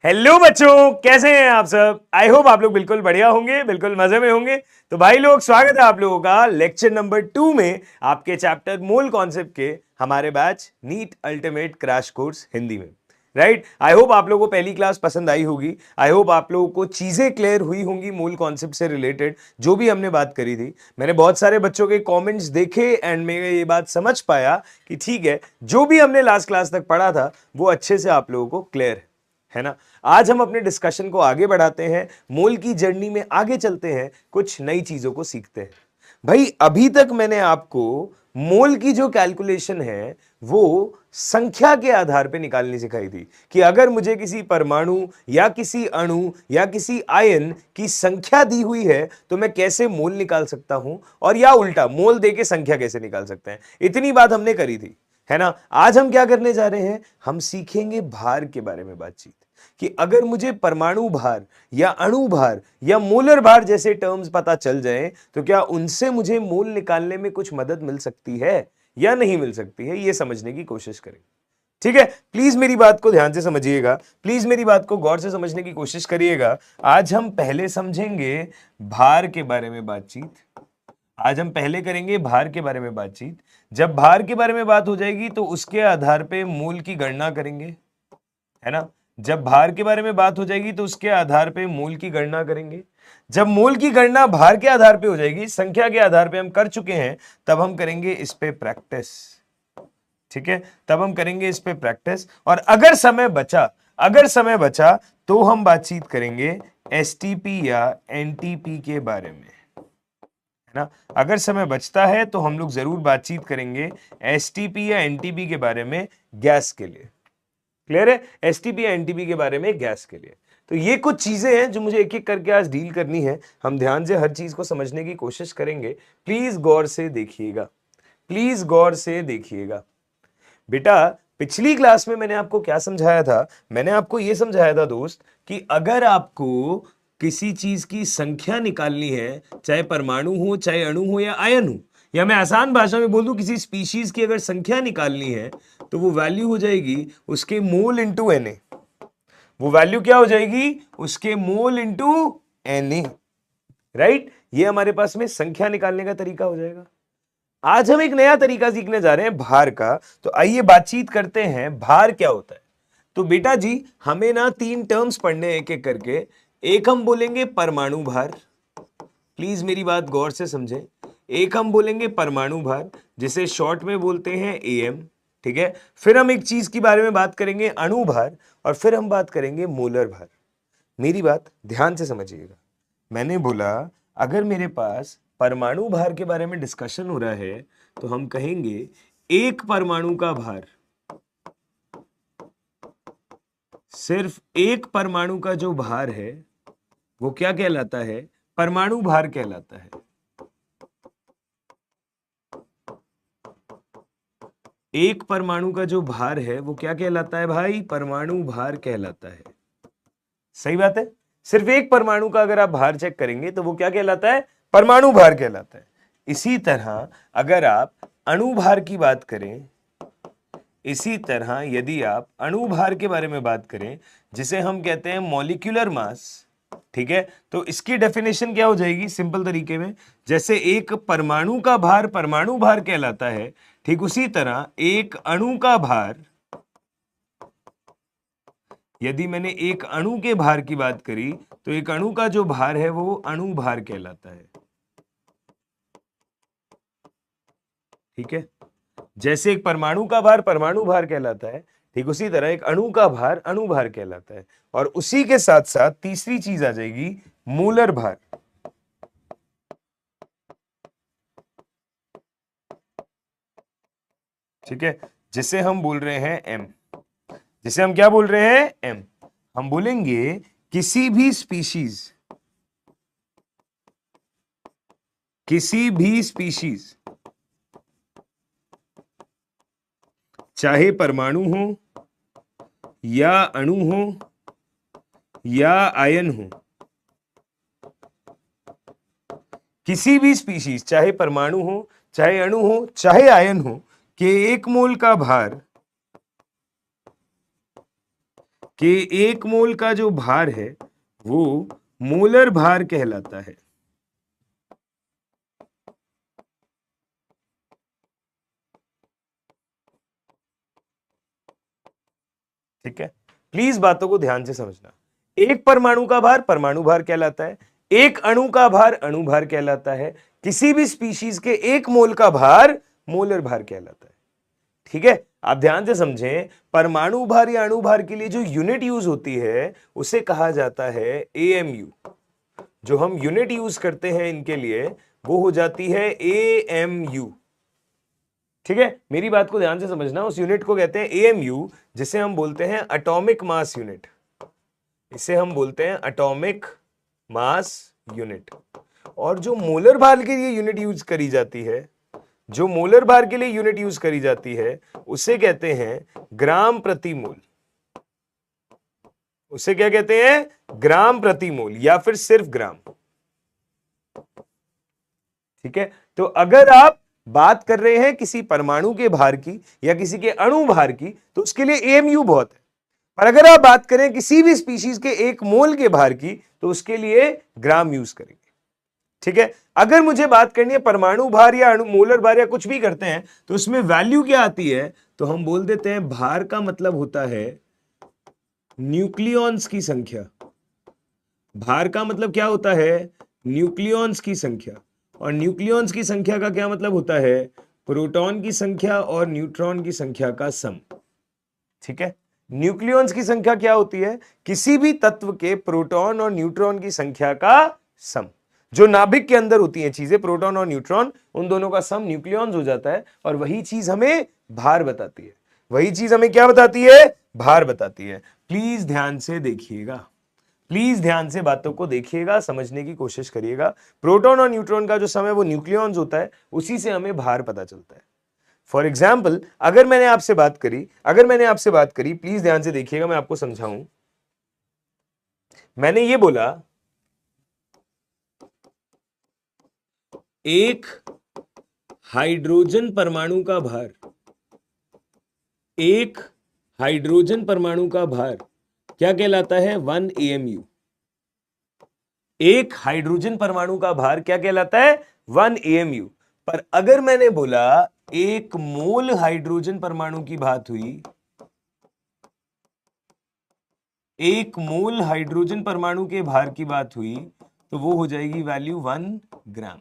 Hello बच्चों, कैसे हैं आप सब। आई होप आप लोग बिल्कुल बढ़िया होंगे, बिल्कुल मजे में होंगे। तो भाई लोग, स्वागत है आप लोगों का लेक्चर नंबर 2 में आपके चैप्टर मोल कॉन्सेप्ट के हमारे batch NEET ultimate crash course Hindi में। राइट, आई होप आप लोगों को पहली क्लास पसंद आई होगी। आई होप आप लोगों को चीजें क्लियर हुई होंगी मूल कॉन्सेप्ट से रिलेटेड, जो भी हमने बात करी थी। मैंने बहुत सारे बच्चों के कमेंट्स देखे एंड मैं ये बात समझ पाया कि ठीक है, जो भी हमने लास्ट क्लास तक पढ़ा था वो अच्छे से आप लोगों को क्लियर है ना। आज हम अपने डिस्कशन को आगे बढ़ाते हैं, मोल की जर्नी में आगे चलते हैं, कुछ नई चीजों को सीखते हैं। भाई, अभी तक मैंने आपको मोल की जो कैलकुलेशन है वो संख्या के आधार पे निकालनी सिखाई थी कि अगर मुझे किसी परमाणु या किसी अणु या किसी आयन की संख्या दी हुई है तो मैं कैसे मोल निकाल सकता हूं, और या उल्टा मोल देके संख्या कैसे निकाल सकते हैं। इतनी बात हमने करी थी, है ना। आज हम क्या करने जा रहे हैं, हम सीखेंगे भार के बारे में बातचीत कि अगर मुझे परमाणु भार या अणु भार या मोलर भार जैसे टर्म्स पता चल जाएं तो क्या उनसे मुझे मोल निकालने में कुछ मदद मिल सकती है या नहीं मिल सकती है, यह समझने की कोशिश करेंगे। ठीक है, प्लीज मेरी बात को ध्यान से समझिएगा, प्लीज मेरी बात को गौर से समझने की कोशिश करिएगा। आज हम पहले समझेंगे भार के बारे में बातचीत। आज हम पहले करेंगे भार के बारे में बातचीत। जब भार के बारे में बात हो जाएगी तो उसके आधार पे मोल की गणना करेंगे, है ना। जब भार के बारे में बात हो जाएगी तो उसके आधार पे मोल की गणना करेंगे। जब मोल की गणना भार के आधार पे हो जाएगी, संख्या के आधार पे हम कर चुके हैं, तब हम करेंगे इस पे प्रैक्टिस। ठीक है, तब हम करेंगे इस पे प्रैक्टिस। और अगर समय बचा तो हम बातचीत करेंगे एसटीपी या एनटीपी के बारे में, है ना। अगर समय बचता है तो हम लोग जरूर बातचीत करेंगे एसटीपी या एनटीपी के बारे में गैस के लिए। क्लियर है, एसटीपी या एनटीपी के बारे में गैस के लिए। तो ये कुछ चीजें हैं जो मुझे एक एक करके आज डील करनी है। हम ध्यान से हर चीज को समझने की कोशिश करेंगे। प्लीज गौर से देखिएगा, प्लीज गौर से देखिएगा। बेटा, पिछली क्लास में मैंने आपको क्या समझाया था, मैंने आपको यह समझाया था दोस्त कि अगर आपको किसी चीज की संख्या निकालनी है, चाहे परमाणु हो, चाहे अणु हो या आयन हो, या मैं आसान भाषा में बोल दूं किसी स्पीशीज की अगर संख्या निकालनी है तो वो वैल्यू हो जाएगी उसके मोल इंटू एन। वो वैल्यू क्या हो जाएगी, उसके मोल इंटू एन। राइट, ये हमारे पास में संख्या निकालने का तरीका हो जाएगा। आज हम एक नया तरीका सीखने जा रहे हैं भार का। तो आइए बातचीत करते हैं भार क्या होता है। तो बेटा जी, हमें ना 3 टर्म्स पढ़ने एक एक करके। एक हम बोलेंगे परमाणु भार, प्लीज मेरी बात गौर से समझें। एक हम बोलेंगे परमाणु भार, जिसे शॉर्ट में बोलते हैं एएम। ठीक है, फिर हम एक चीज के बारे में बात करेंगे अणु भार, और फिर हम बात करेंगे मोलर भार। मेरी बात ध्यान से समझिएगा। मैंने बोला अगर मेरे पास परमाणु भार के बारे में डिस्कशन हो रहा है तो हम कहेंगे एक परमाणु का भार, सिर्फ एक परमाणु का जो भार है वो क्या कहलाता है, परमाणु भार कहलाता है। एक परमाणु का जो भार है वो क्या कहलाता है भाई, परमाणु भार कहलाता है। सही बात है, सिर्फ एक परमाणु का अगर आप भार चेक करेंगे तो वो क्या कहलाता है, परमाणु भार कहलाता है। इसी तरह अगर आप अणु भार की बात करें, इसी तरह यदि आप अणु भार के बारे में बात करें, जिसे हम कहते हैं मॉलिक्यूलर मास, ठीक है, तो इसकी डेफिनेशन क्या हो जाएगी सिंपल तरीके में, जैसे एक परमाणु का भार परमाणु भार कहलाता है, ठीक उसी तरह एक अणु का भार, यदि मैंने एक अणु के भार की बात करी तो एक अणु का जो भार है वो अणु भार कहलाता है। ठीक है, जैसे एक परमाणु का भार परमाणु भार कहलाता है, ठीक उसी तरह एक अणु का भार अणु भार कहलाता है। और उसी के साथ साथ तीसरी चीज आ जाएगी मोलर भार। ठीक है, जिसे हम बोल रहे हैं एम, जिसे हम क्या बोल रहे हैं, एम। हम बोलेंगे किसी भी स्पीशीज, किसी भी स्पीशीज, चाहे परमाणु हो या अणु हो या आयन हो, किसी भी स्पीशीज चाहे परमाणु हो चाहे अणु हो चाहे आयन हो के एक मोल का भार कि एक मोल का जो भार है वो मोलर भार कहलाता है। ठीक है, प्लीज बातों को ध्यान से समझना। एक परमाणु का भार परमाणु भार कहलाता है, एक अणु का भार अणु भार कहलाता है, किसी भी स्पीशीज के एक मोल का भार मोलर भार कहलाता है। ठीक है, आप ध्यान से समझें, परमाणु भार या अणु भार के लिए जो यूनिट यूज होती है उसे कहा जाता है एएमयू। जो हम यूनिट यूज करते हैं इनके लिए वो हो जाती है एएमयू। ठीक है, मेरी बात को ध्यान से समझना, उस यूनिट को कहते हैं एएमयू, जिसे हम बोलते हैं एटॉमिक मास यूनिट। इसे हम बोलते हैं एटॉमिक मास यूनिट। और जो मोलर भार के लिए यूनिट यूज करी जाती है, जो मोलर भार के लिए यूनिट यूज करी जाती है उसे कहते हैं ग्राम प्रति मोल। उसे क्या कहते हैं? ग्राम प्रति मोल, या फिर सिर्फ ग्राम। ठीक है, तो अगर आप बात कर रहे हैं किसी परमाणु के भार की या किसी के अणु भार की तो उसके लिए एएमयू बहुत है, और अगर आप बात करें किसी भी स्पीशीज के एक मोल के भार की तो उसके लिए ग्राम यूज करेंगे। ठीक है, अगर मुझे बात करनी है परमाणु भार या अणु मोलर भार या कुछ भी करते हैं तो उसमें वैल्यू क्या आती है, तो हम बोल देते हैं भार का मतलब होता है न्यूक्लियॉन्स की संख्या। भार का मतलब क्या होता है? न्यूक्लियॉन्स की संख्या। और न्यूक्लियॉन्स की संख्या का क्या मतलब होता है? प्रोटॉन की संख्या और न्यूट्रॉन की संख्या का सम। ठीक है, न्यूक्लियॉन्स की संख्या क्या होती है? किसी भी तत्व के प्रोटॉन और न्यूट्रॉन की संख्या का सम। जो नाभिक के अंदर होती हैं चीजें, प्रोटॉन और न्यूट्रॉन, उन दोनों का सम न्यूक्लियॉन्स हो जाता है, और वही चीज हमें भार बताती है। वही चीज हमें क्या बताती है? भार बताती है। प्लीज ध्यान से देखिएगा, प्लीज ध्यान से बातों को देखिएगा, समझने की कोशिश करिएगा। प्रोटॉन और न्यूट्रॉन का जो सम है वो न्यूक्लियॉन्स होता है, उसी से हमें भार पता चलता है। फॉर एग्जाम्पल, अगर मैंने आपसे बात करी, प्लीज ध्यान से देखिएगा, मैं आपको समझाऊं। मैंने ये बोला एक हाइड्रोजन परमाणु का भार, एक हाइड्रोजन परमाणु का भार क्या कहलाता है? 1 एएमयू। एक हाइड्रोजन परमाणु का भार क्या कहलाता है? 1 एएमयू। पर अगर मैंने बोला एक मोल हाइड्रोजन परमाणु की बात हुई, एक मोल हाइड्रोजन परमाणु के भार की बात हुई, तो वो हो जाएगी वैल्यू 1 ग्राम।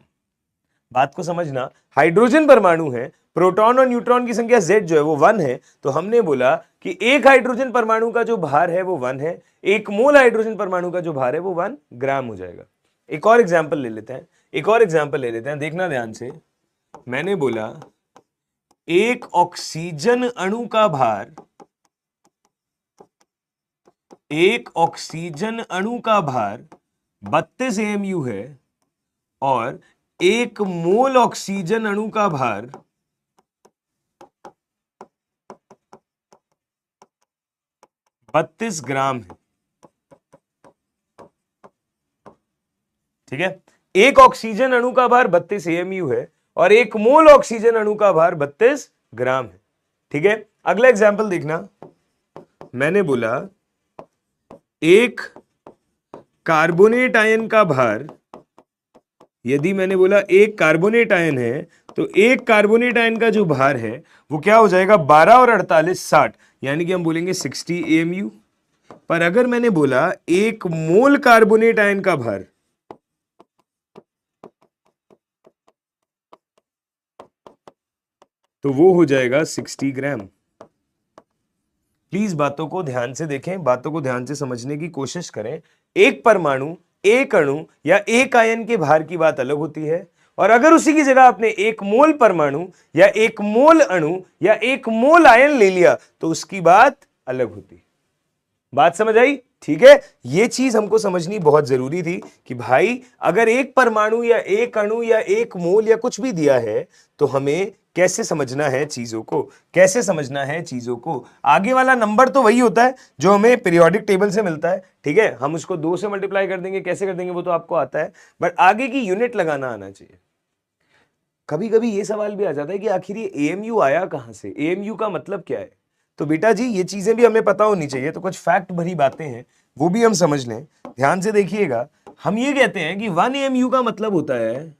बात को समझना, हाइड्रोजन परमाणु है, प्रोटॉन और न्यूट्रॉन की संख्या Z जो है वो 1 है, तो हमने बोला कि एक हाइड्रोजन परमाणु का जो भार है वो 1 है, एक मोल हाइड्रोजन परमाणु का जो भार है वो 1 ग्राम हो जाएगा। एक और एग्जांपल ले लेते हैं, देखना ध्यान से। मैंने बोला एक ऑक्सीजन अणु का भार, एक ऑक्सीजन अणु का भार 32 एएमयू है, और एक मोल ऑक्सीजन अणु का भार 32 ग्राम है। ठीक है, एक ऑक्सीजन अणु का भार 32 एएमयू है और एक मोल ऑक्सीजन अणु का भार 32 ग्राम है। ठीक है, अगला एग्जांपल देखना। मैंने बोला एक कार्बोनेट आयन का भार, यदि मैंने बोला एक कार्बोनेट आयन है तो एक कार्बोनेट आयन का जो भार है वो क्या हो जाएगा? 12 और 48 60, यानी कि हम बोलेंगे 60 एएमयू। पर अगर मैंने बोला एक मोल कार्बोनेट आयन का भार, तो वो हो जाएगा 60 ग्राम। प्लीज बातों को ध्यान से देखें, बातों को ध्यान से समझने की कोशिश करें। एक परमाणु, एक अणु या एक आयन के भार की बात अलग होती है, और अगर उसी की जगह आपने एक मोल परमाणु या एक मोल अणु या एक मोल आयन ले लिया तो उसकी बात अलग होती है। बात समझ आई? ठीक है, यह चीज हमको समझनी बहुत जरूरी थी कि भाई अगर एक परमाणु या एक अणु या एक मोल या कुछ भी दिया है तो हमें कैसे समझना है चीजों को, कैसे समझना है चीजों को। आगे वाला नंबर तो वही होता है जो हमें पीरियोडिक टेबल से मिलता है। ठीक है, हम उसको 2 से मल्टीप्लाई कर देंगे, कैसे कर देंगे वो तो आपको आता है, बट आगे की यूनिट लगाना आना चाहिए। कभी कभी ये सवाल भी आ जाता है कि आखिर ये एएमयू आया कहां से, एएमयू का मतलब क्या है? तो बेटा जी ये चीजें भी हमें पता होनी चाहिए, तो कुछ फैक्ट भरी बातें हैं वो भी हम समझ लें। ध्यान से देखिएगा, हम ये कहते हैं कि 1 AMU का मतलब होता है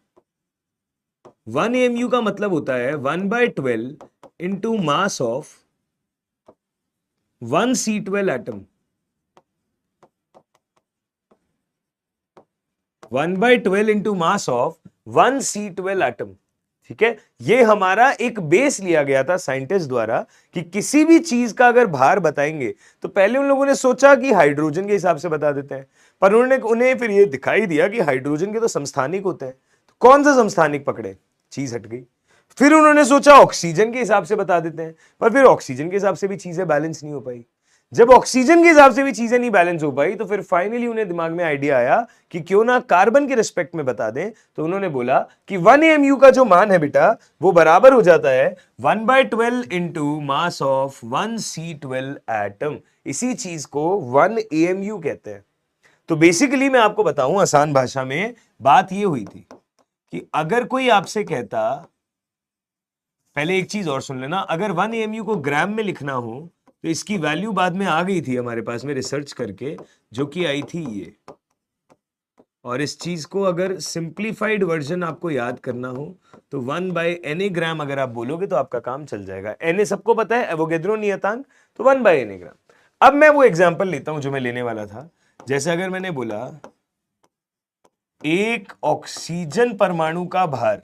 1 AMU का मतलब होता है 1/12 into mass of 1 C12 atom. 1/12 into mass of 1 C12 atom. ठीक है, ये हमारा एक बेस लिया गया था साइंटिस्ट द्वारा कि किसी भी चीज का अगर भार बताएंगे तो पहले उन लोगों ने सोचा कि हाइड्रोजन के हिसाब से बता देते हैं, पर उन्हें फिर ये दिखाई दिया कि हाइड्रोजन के तो समस्थानिक होते हैं, तो कौन सा समस्थानिक पकड़े, चीज हट गई। फिर उन्होंने सोचा ऑक्सीजन के हिसाब से बता देते हैं, पर फिर ऑक्सीजन के हिसाब से भी चीजें बैलेंस नहीं हो पाई। जब ऑक्सीजन के हिसाब से भी चीजें नहीं बैलेंस हो पाई तो फिर फाइनली उन्हें दिमाग में आइडिया आया कि क्यों ना कार्बन के रिस्पेक्ट में बता दें। तो उन्होंने बोला कि 1 AMU का जो मान है बेटा वो बराबर हो जाता है 1/12 into mass of 1 C12 atom. इसी चीज को 1 AMU कहते हैं। तो बेसिकली मैं आपको बताऊं आसान भाषा में, बात ये हुई थी कि अगर कोई आपसे कहता, पहले एक चीज और सुन लेना, अगर 1 AMU को ग्राम में लिखना हो तो इसकी वैल्यू बाद में आ गई थी हमारे पास में रिसर्च करके, जो कि आई थी ये। और इस चीज को अगर सिंप्लीफाइड वर्जन आपको याद करना हो तो 1/Na ग्राम अगर आप बोलोगे तो आपका काम चल जाएगा। Na सबको पता है, एवोगैड्रो नियतांक, तो 1/Na ग्राम। अब मैं वो एग्जांपल लेता हूं जो मैं लेने वाला था। जैसे अगर मैंने बोला एक ऑक्सीजन परमाणु का भार,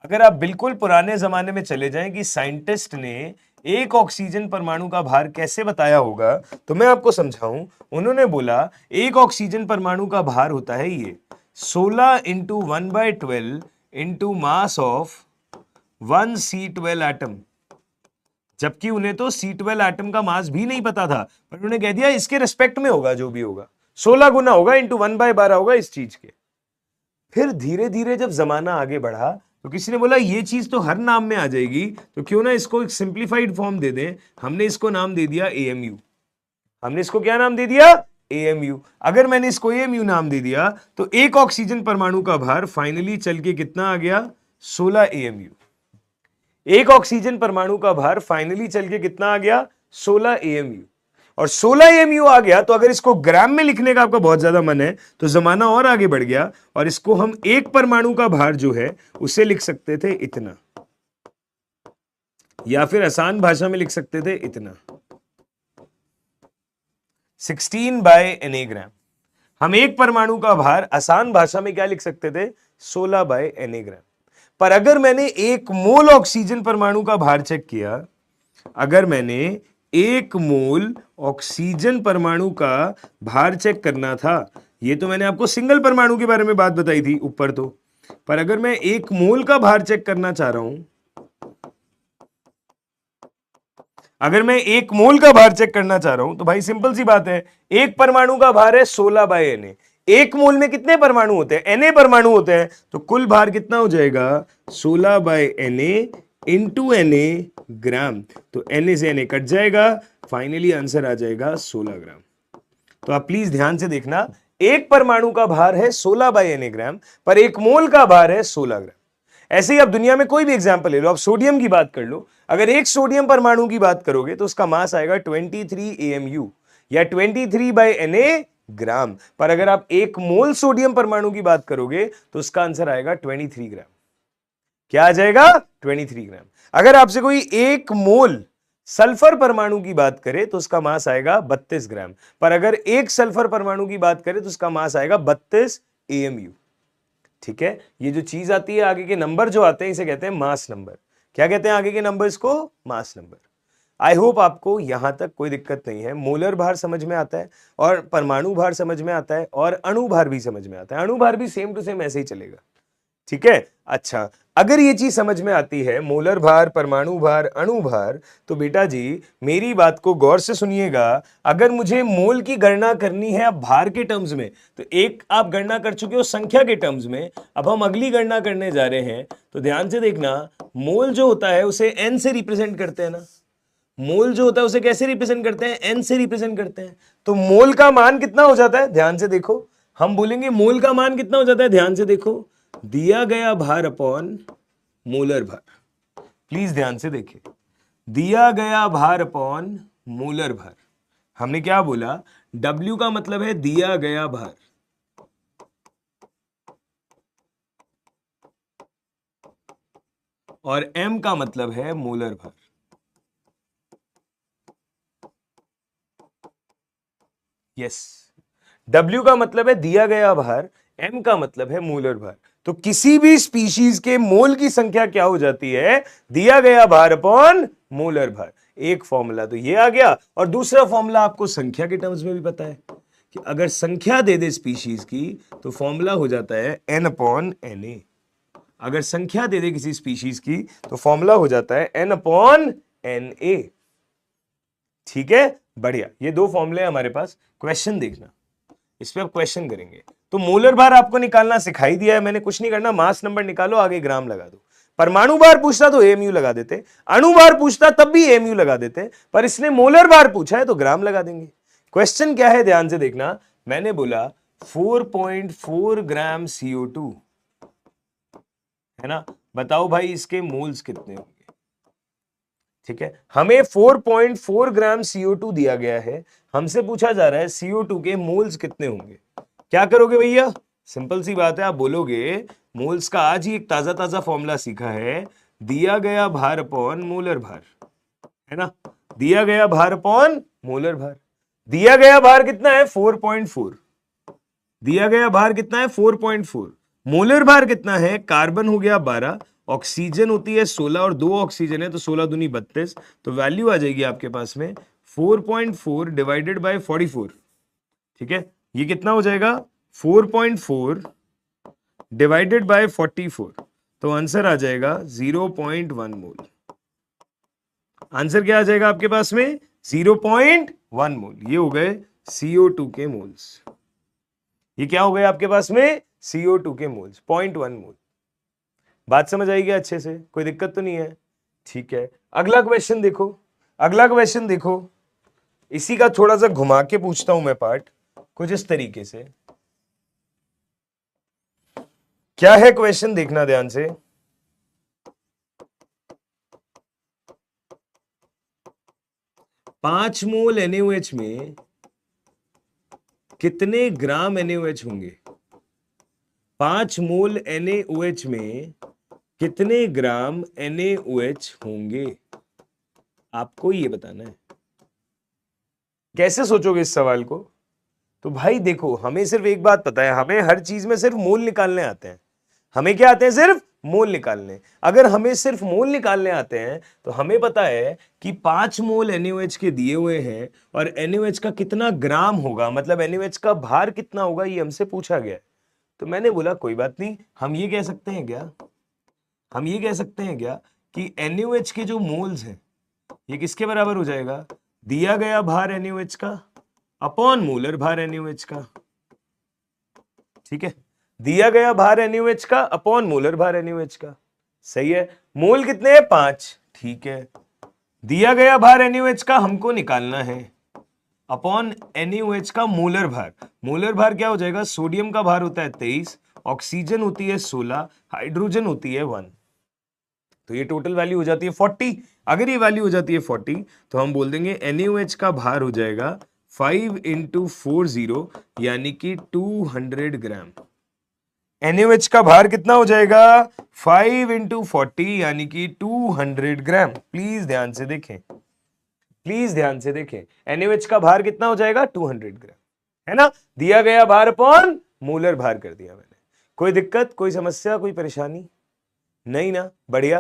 अगर आप बिल्कुल पुराने जमाने में चले जाएं कि साइंटिस्ट ने एक ऑक्सीजन परमाणु का भार कैसे बताया होगा, तो मैं आपको समझाऊं। उन्होंने बोला एक ऑक्सीजन परमाणु का भार होता है ये 16 into 1/12 into mass of 1 C12 atom. जबकि उन्हें तो C12 एटम का मास भी नहीं पता था, पर उन्होंने कह दिया इसके रिस्पेक्ट में होगा, जो भी होगा 16 गुना होगा इंटू 1/12 होगा इस चीज के। फिर धीरे धीरे जब जमाना आगे बढ़ा तो किसी ने बोला ये चीज तो हर नाम में आ जाएगी, तो क्यों ना इसको एक सिंप्लीफाइड फॉर्म दे दें। हमने इसको नाम दे दिया AMU। हमने इसको क्या नाम दे दिया? AMU। अगर मैंने इसको AMU नाम दे दिया तो एक ऑक्सीजन परमाणु का भार फाइनली चल के कितना आ गया? 16 AMU। एक ऑक्सीजन परमाणु का भार फाइनली चल के कितना आ गया? 16 AMU। और 16 AMU आ गया तो अगर इसको ग्राम में लिखने का आपका बहुत ज्यादा मन है तो जमाना और आगे बढ़ गया, और इसको हम एक परमाणु का भार जो है उसे लिख सकते थे इतना, या फिर आसान भाषा में लिख सकते थे इतना, 16/Na ग्राम। हम एक परमाणु का भार आसान भाषा में क्या लिख सकते थे? 16/Na ग्राम। पर अगर मैंने एक मोल ऑक्सीजन परमाणु का भार चेक किया, अगर मैंने एक मोल ऑक्सीजन परमाणु का भार चेक करना था, ये तो मैंने आपको सिंगल परमाणु के बारे में बात बताई थी ऊपर तो, पर अगर मैं एक मोल का भार चेक करना चाह रहा हूं, अगर मैं एक मोल का भार चेक करना चाह रहा हूं तो भाई सिंपल सी बात है, एक परमाणु का भार है 16/Na। एक मोल में कितने परमाणु होते हैं? Na परमाणु होते हैं, तो कुल भार कितना हो जाएगा? 16/Na इंटू Na ग्राम। तो Na से Na कट जाएगा, फाइनली आंसर आ जाएगा 16 ग्राम। तो आप प्लीज ध्यान से देखना, एक परमाणु का भार है 16/Na ग्राम, पर एक मोल का भार है 16 ग्राम। ऐसे ही आप दुनिया में कोई भी एग्जांपल ले लो, आप सोडियम की बात कर लो, अगर एक सोडियम परमाणु की बात करोगे तो उसका मास आएगा 23 AMU या 23/Na ग्राम। पर अगर आप एक मोल सोडियम परमाणु की बात करोगे तो उसका आंसर आएगा 23 ग्राम। क्या आ जाएगा? 23 ग्राम। अगर आपसे कोई एक मोल सल्फर परमाणु की बात करे तो उसका मास आएगा 32 ग्राम। पर अगर एक सल्फर परमाणु की बात करें तो उसका मास आएगा 32 AMU। ठीक है, ये जो चीज आती है आगे के नंबर जो आते हैं इसे कहते हैं मास नंबर। क्या कहते हैं आगे के नंबर्स को? Mass number. आई होप आपको यहां तक कोई दिक्कत नहीं है। मोलर भार समझ में आता है और परमाणु भार समझ में आता है और अणु भार भी समझ में आता है। अणु भार भी सेम टू सेम ऐसे ही चलेगा। ठीक है, अच्छा, अगर ये चीज समझ में आती है, मोलर भार, परमाणु भार, अणु भार, तो बेटा जी मेरी बात को गौर से सुनिएगा। अगर मुझे मोल की गणना करनी है अब भार के टर्म्स में, तो एक आप गणना कर चुके हो संख्या के टर्म्स में, अब हम अगली गणना करने जा रहे हैं। तो ध्यान से देखना, मोल जो होता है उसे n से रिप्रेजेंट करते हैं ना। मोल जो होता है उसे कैसे रिप्रेजेंट करते हैं? n से रिप्रेजेंट करते हैं। तो मोल का मान कितना हो जाता है? ध्यान से देखो, हम बोलेंगे मोल का मान कितना हो जाता है? ध्यान से देखो, दिया गया भार अपॉन मोलर भार। प्लीज ध्यान से देखिए, दिया गया भार अपॉन मोलर भार। हमने क्या बोला, W का मतलब है दिया गया भार, और M का मतलब है मोलर भार। यस, W का मतलब है दिया गया भार, M का मतलब है मोलर भार। तो किसी भी स्पीशीज के मोल की संख्या क्या हो जाती है, दिया गया भार अपॉन मोलर भार। एक फॉर्मूला तो ये आ गया, और दूसरा फॉर्मूला आपको संख्या के टर्म्स में भी पता है कि अगर संख्या दे दे स्पीशीज की तो फॉर्मूला हो जाता है n अपॉन Na। अगर संख्या दे दे किसी स्पीशीज की तो फॉर्मूला हो जाता है n अपॉन Na। ठीक है, बढ़िया। ये दो फॉर्मूले हमारे पास। क्वेश्चन देखना, इस पे आप क्वेश्चन करेंगे। तो मोलर भार आपको निकालना सिखाई दिया है मैंने, कुछ नहीं करना, मास नंबर निकालो, आगे ग्राम लगा दो। परमाणु भार पूछता तो एमयू लगा देते, अणु भार पूछता तब भी एमयू लगा देते, पर इसने मोलर भार पूछा है तो ग्राम लगा देंगे। क्वेश्चन क्या है, ध्यान से देखना। मैंने बोला 4.4 ग्राम CO2 है ना, बताओ भाई इसके मोल्स कितने होंगे। ठीक है, हमें 4.4 ग्राम CO2 दिया गया है, हमसे पूछा जा रहा है CO2 के मोल्स कितने होंगे। क्या करोगे भैया, सिंपल सी बात है, आप बोलोगे मोल्स का आज ही एक ताजा ताजा फॉर्मूला सीखा है, दिया गया भार अपॉन मोलर भार, है ना। दिया गया भार अपॉन मोलर भार। दिया गया भार कितना है 4.4, दिया गया भार कितना है 4.4, मोलर भार कितना है, कार्बन हो गया 12, ऑक्सीजन होती है 16, और 2 ऑक्सीजन है तो 16 दूनी 32, तो वैल्यू आ जाएगी आपके पास में 4.4 डिवाइडेड बाय 44। ठीक है, ये कितना हो जाएगा 4.4 डिवाइडेड बाय 44, तो आंसर आ जाएगा 0.1 मोल। आंसर क्या आ जाएगा आपके पास में 0.1 मोल। ये हो गए CO2 के मोल्स। ये क्या हो गए आपके पास में CO2 के मोल्स, 0.1 मोल। बात समझ आएगी अच्छे से, कोई दिक्कत तो नहीं है। ठीक है, अगला क्वेश्चन देखो, अगला क्वेश्चन देखो, इसी का थोड़ा सा घुमा के पूछता हूं मैं पार्ट, कुछ इस तरीके से। क्या है क्वेश्चन, देखना ध्यान से। 5 मोल NaOH में कितने ग्राम NaOH होंगे। 5 मोल NaOH में कितने ग्राम NaOH होंगे, आपको ये बताना है। कैसे सोचोगे इस सवाल को, तो भाई देखो, हमें सिर्फ एक बात पता है, हमें हर चीज में सिर्फ मोल निकालने आते हैं। हमें क्या आते हैं, सिर्फ मोल निकालने। अगर हमें सिर्फ मोल निकालने आते हैं तो हमें पता है कि 5 मोल NaOH के दिए हुए हैं, और NaOH का कितना ग्राम होगा, मतलब NaOH का भार कितना होगा, ये हमसे पूछा गया है। तो मैंने बोला कोई बात नहीं, हम ये कह सकते हैं क्या, हम ये कह सकते हैं क्या कि NaOH के जो मोल्स हैं ये किसके बराबर हो जाएगा, दिया गया भार NaOH का अपॉन मोलर भार NaOH का। ठीक है, दिया गया भार NaOH का अपॉन मोलर भार NaOH का। सही है, मोल कितने हैं 5। ठीक है, दिया गया भार NaOH का हमको निकालना है, अपॉन NaOH का मोलर भार। मोलर भार क्या हो जाएगा, सोडियम का भार होता है 23, ऑक्सीजन होती है 16, हाइड्रोजन होती है 1, तो ये टोटल वैल्यू हो जाती है 40। अगर ये वैल्यू हो जाती है 40 तो हम बोल देंगे NaOH का भार हो जाएगा 5 इंटू 40, यानी कि 200 ग्राम। NaOH का भार कितना हो जाएगा 5 इंटू 40, यानी कि 200 ग्राम। प्लीज ध्यान से देखें, प्लीज ध्यान से देखें, NaOH का भार कितना हो जाएगा 200 ग्राम, है ना। दिया गया भार अपॉन मोलर भार कर दिया मैंने। कोई दिक्कत, कोई समस्या, कोई परेशानी नहीं ना, बढ़िया।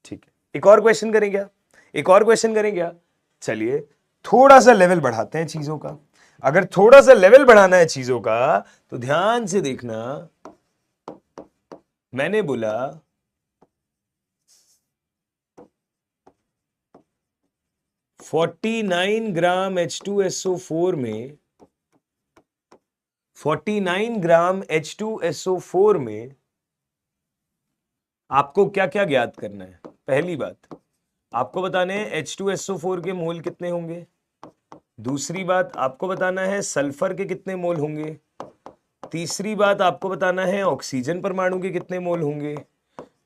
ठीक है, एक और क्वेश्चन करें क्या, एक और क्वेश्चन करें क्या। चलिए थोड़ा सा लेवल बढ़ाते हैं चीजों का। अगर थोड़ा सा लेवल बढ़ाना है चीजों का तो ध्यान से देखना। मैंने बोला 49 ग्राम H2SO4 में, 49 ग्राम H2SO4 में आपको क्या क्या ज्ञात करना है। पहली बात आपको बताने हैं H2SO4 के मोल कितने होंगे। दूसरी बात आपको बताना है सल्फर के कितने मोल होंगे। तीसरी बात आपको बताना है ऑक्सीजन परमाणु के कितने मोल होंगे।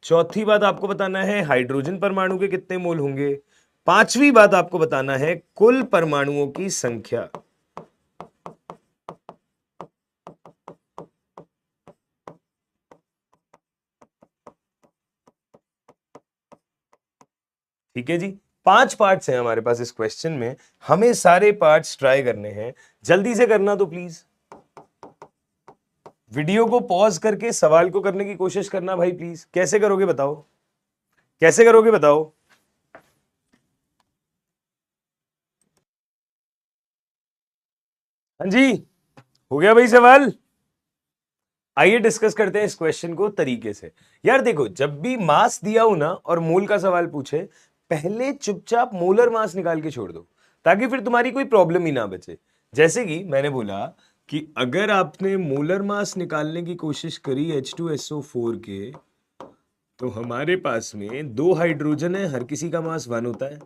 चौथी बात आपको बताना है हाइड्रोजन परमाणु के कितने मोल होंगे। पांचवी बात आपको बताना है कुल परमाणुओं की संख्या। ठीक है जी, 5 पार्ट्स हैं हमारे पास इस क्वेश्चन में, हमें सारे पार्ट्स ट्राई करने हैं। जल्दी से करना तो प्लीज, वीडियो को पॉज करके सवाल को करने की कोशिश करना भाई प्लीज। कैसे करोगे बताओ, कैसे करोगे बताओ? हाँ जी, हो गया भाई सवाल। आइए डिस्कस करते हैं इस क्वेश्चन को तरीके से। यार देखो, जब भी मास दिया हो ना और मोल का सवाल पूछे, पहले चुपचाप मोलर मास निकाल के छोड़ दो, ताकि फिर तुम्हारी कोई प्रॉब्लम ही ना बचे। जैसे कि मैंने बोला कि अगर आपने मोलर मास निकालने की कोशिश करी H2SO4 के, तो हमारे पास में 2 हाइड्रोजन है, हर किसी का मास 1 होता है।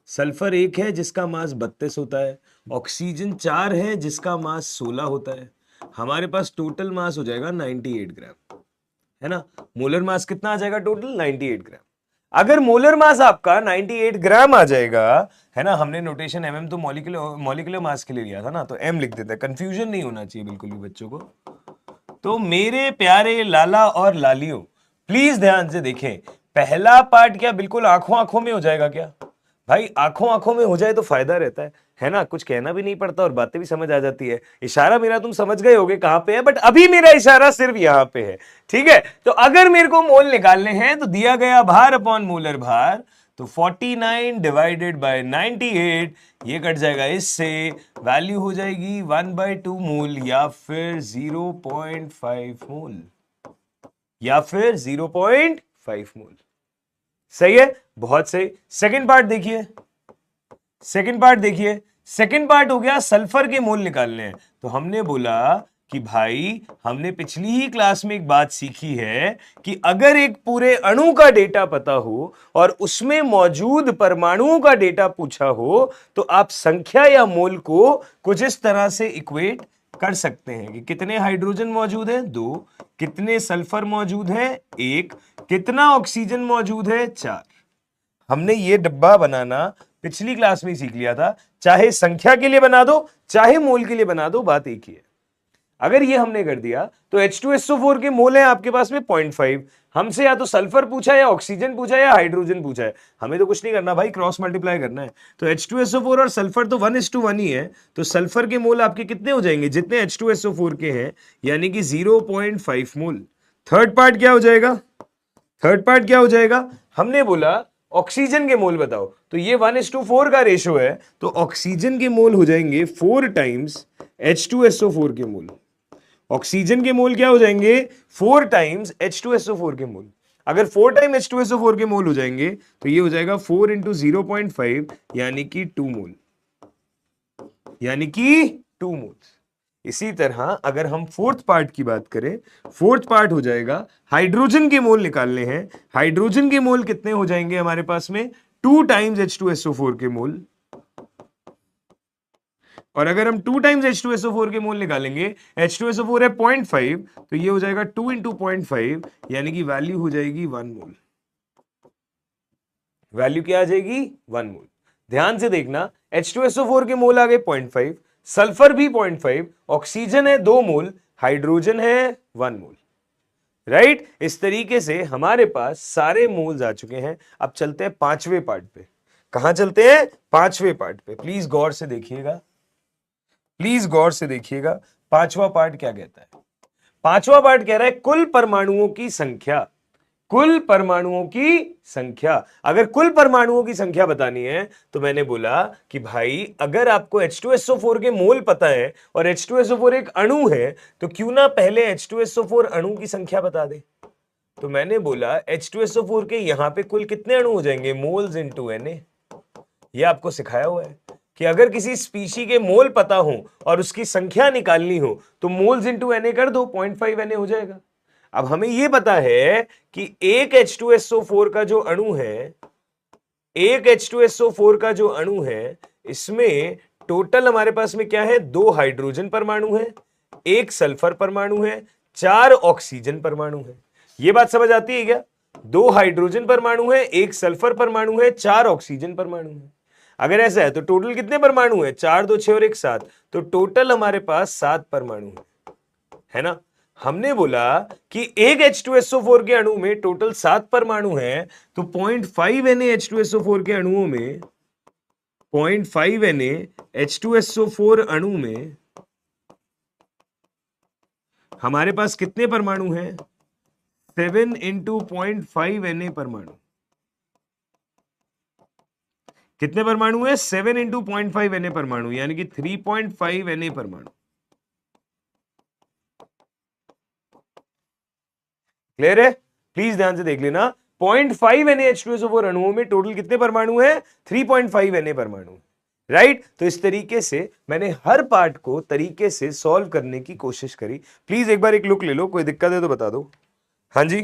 सल्फर 1 है जिसका मास 32 होता है। ऑक्सीजन 4 है जिसका मास 16 होता है। हमारे पास टोटल मास हो जाएगा 98 ग्राम, है ना। मोलर मास कितना आ जाएगा टोटल? 98 ग्राम। अगर मोलर मास आपका 98 ग्राम आ जाएगा, है ना, हमने नोटेशन एमएम तो मॉलिक्यूलर मास के लिए लिया था ना, तो एम लिख देते हैं, कंफ्यूजन नहीं होना चाहिए बिल्कुल भी बच्चों को। तो मेरे प्यारे लाला और लालियों, प्लीज ध्यान से देखें। पहला पार्ट क्या बिल्कुल आंखों आंखों में हो जाएगा क्या? भाई आंखों आंखों में हो जाए तो फायदा रहता है ना, कुछ कहना भी नहीं पड़ता और बातें भी समझ आ जाती है। इशारा मेरा तुम समझ गए होगे कहां पे है, बट अभी मेरा इशारा सिर्फ यहां पे है, ठीक है। तो अगर मेरे को मोल निकालने हैं तो दिया गया भार अपॉन मोलर भार, तो 49 डिवाइडेड बाय 98, ये कट जाएगा इससे, वैल्यू हो जाएगी 1/2 मोल या फिर 0.5 मोल, या फिर 0.5 मोल। सही है, बहुत सही। सेकंड पार्ट देखिए, सेकंड पार्ट देखिए। सेकंड पार्ट हो गया सल्फर के मोल निकालने हैं। तो हमने बोला कि भाई हमने पिछली ही क्लास में एक बात सीखी है कि अगर एक पूरे अणु का डेटा पता हो और उसमें मौजूद परमाणुओं का डेटा पूछा हो, तो आप संख्या या मोल को कुछ इस तरह से इक्वेट कर सकते हैं कि कितने हाइड्रोजन मौजूद है 2, कितने सल्फर मौजूद है 1, कितना ऑक्सीजन मौजूद है 4। हमने ये डब्बा बनाना पिछली क्लास में ही सीख लिया था। चाहे संख्या के लिए बना दो चाहे मोल के लिए बना दो, बात एक ही है। अगर ये हमने कर दिया तो H2SO4 के मोल है आपके पास में 0.5। हमसे या तो सल्फर पूछा या ऑक्सीजन पूछा या हाइड्रोजन पूछा है, हमें तो कुछ नहीं करना भाई, क्रॉस मल्टीप्लाई करना है। तो H2SO4 और सल्फर तो 1:1 ही है, तो सल्फर के मोल आपके कितने हो जाएंगे? जितने H2SO4 के हैं, यानी कि 0.5 मोल। थर्ड पार्ट क्या हो जाएगा? थर्ड पार्ट क्या हो जाएगा? हमने बोला ऑक्सीजन के मोल बताओ, तो ये 1:4 का रेशो है, तो ऑक्सीजन के मोल हो जाएंगे 4 टाइम्स H2SO4 के मोल। ऑक्सीजन के मोल क्या हो जाएंगे? 4 टाइम्स H2SO4 के मोल। अगर 4 टाइम H2SO4 के मोल हो जाएंगे तो ये हो जाएगा 4 इंटू 0.5, यानी कि 2 मोल, यानी कि 2 मोल। इसी तरह अगर हम फोर्थ पार्ट की बात करें, फोर्थ पार्ट हो जाएगा हाइड्रोजन के मोल निकालने हैं। हाइड्रोजन के मोल कितने हो जाएंगे हमारे पास में? 2 टाइम्स H2SO4 के मोल। और अगर हम 2 टाइम्स H2SO4 के मोल निकालेंगे, H2SO4 है 0.5, तो ये हो जाएगा 2 इंटू 0.5, यानी कि वैल्यू हो जाएगी 1 मोल। वैल्यू क्या आ जाएगी? 1 मोल। ध्यान से देखना, H2SO4 के मोल आ गए 0.5, सल्फर भी 0.5, ऑक्सीजन है 2 मोल, हाइड्रोजन है 1 मोल। राइट? इस तरीके से हमारे पास सारे मोल्स आ चुके हैं। अब चलते हैं पांचवें पार्ट पे। कहां चलते हैं? पांचवें पार्ट पे। प्लीज गौर से देखिएगा, प्लीज गौर से देखिएगा। पांचवा पार्ट क्या कहता है? पांचवा पार्ट कह रहा है कुल परमाणुओं की संख्या। कुल परमाणुओं की संख्या। अगर कुल परमाणुओं की संख्या बतानी है तो मैंने बोला कि भाई अगर आपको H2SO4 के मोल पता है और H2SO4 एक अणु है, तो क्यों ना पहले H2SO4 अणु की संख्या बता दे। तो मैंने बोला H2SO4 के यहां पे कुल कितने अणु हो जाएंगे? Moles into Na। ये आपको सिखाया हुआ है कि अगर किसी स्पीशी के मोल पता हो और उसकी संख्या निकालनी हो तो मोल्स इनटू Na कर दो, 0.5 Na हो जाएगा। अब हमें यह पता है कि एक H2SO4 का जो अणु है, एक H2SO4 का जो अणु है, इसमें टोटल हमारे पास में क्या है? 2 हाइड्रोजन परमाणु है, 1 सल्फर परमाणु है, 4 ऑक्सीजन परमाणु है। यह बात समझ आती है क्या? 2 हाइड्रोजन परमाणु है, 1 सल्फर परमाणु है, 4 ऑक्सीजन परमाणु है। अगर ऐसा है तो टोटल कितने परमाणु है? 4 2 6 और 1 7, तो टोटल हमारे पास 7 परमाणु है ना। हमने बोला कि एक H2SO4 के अणु में टोटल 7 परमाणु हैं, तो 0.5 NaH2SO4 के अणुओं में 0.5 NaH2SO4 अणु में हमारे पास कितने परमाणु हैं? 7 इंटू 0.5 Na परमाणु। कितने परमाणु है? 7 इंटू 0.5 Na परमाणु, यानी कि 3.5 Na परमाणु। क्लियर है? प्लीज ध्यान से देख लेना, 0.5 NaH2SO4 अणुओं में टोटल कितने परमाणु हैं? 3.5 Na परमाणु। राइट? तो इस तरीके से मैंने हर पार्ट को तरीके से सॉल्व करने की कोशिश करी। प्लीज एक बार एक लुक ले लो, कोई दिक्कत है तो बता दो। हाँ जी,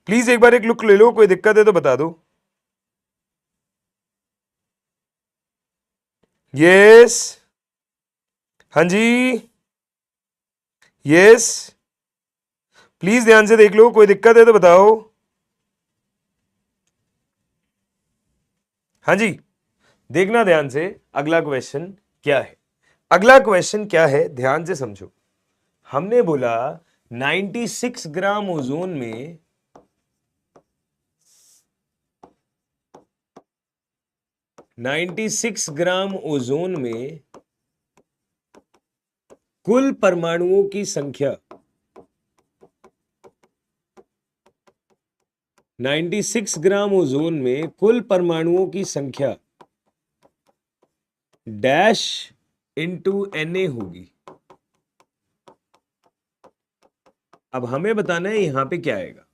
प्लीज एक बार एक लुक ले लो, कोई दिक्कत है तो बता दो। यस, हाँ जी, यस, प्लीज ध्यान से देख लो, कोई दिक्कत है तो बताओ। हाँ जी, देखना ध्यान से, अगला क्वेश्चन क्या है? अगला क्वेश्चन क्या है, ध्यान से समझो। हमने बोला 96 ग्राम ओजोन में 96 ग्राम ओजोन में कुल परमाणुओं की संख्या 96 ग्राम ओजोन में कुल परमाणुओं की संख्या डैश इंटू Na होगी। अब हमें बताना है यहां पे क्या आएगा,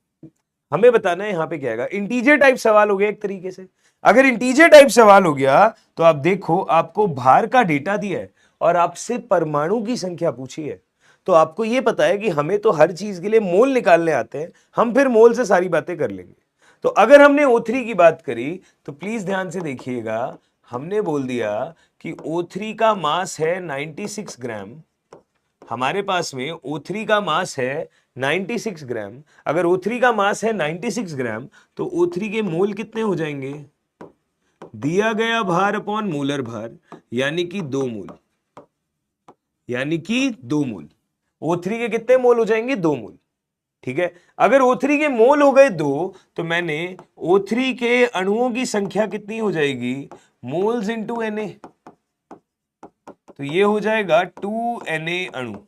हमें बताना है यहां पे क्या आएगा। इंटीजर टाइप सवाल हो गया एक तरीके से। अगर इंटीजर टाइप सवाल हो गया तो आप देखो, आपको भार का डेटा दिया है और आपसे परमाणु की संख्या पूछी है, तो आपको यह पता है कि हमें तो हर चीज के लिए मोल निकालने आते हैं, हम फिर मोल से सारी बातें कर लेंगे। तो अगर हमने O3 की बात करी तो प्लीज ध्यान से देखिएगा, हमने बोल दिया कि O3 का मास है 96 ग्राम। हमारे पास में O3 का मास है 96 ग्राम। अगर O3 का मास है 96 ग्राम तो O3 के मोल कितने हो जाएंगे? दिया गया भार अपॉन मोलर भार, यानी कि 2 मोल, यानी कि 2 मोल। O3 के कितने मोल हो जाएंगे? 2 मोल। ठीक है, अगर O3 के मोल हो गए 2, तो मैंने O3 के अणुओं की संख्या कितनी हो जाएगी? मोल्स इंटू Na, तो ये हो जाएगा 2 Na अणु।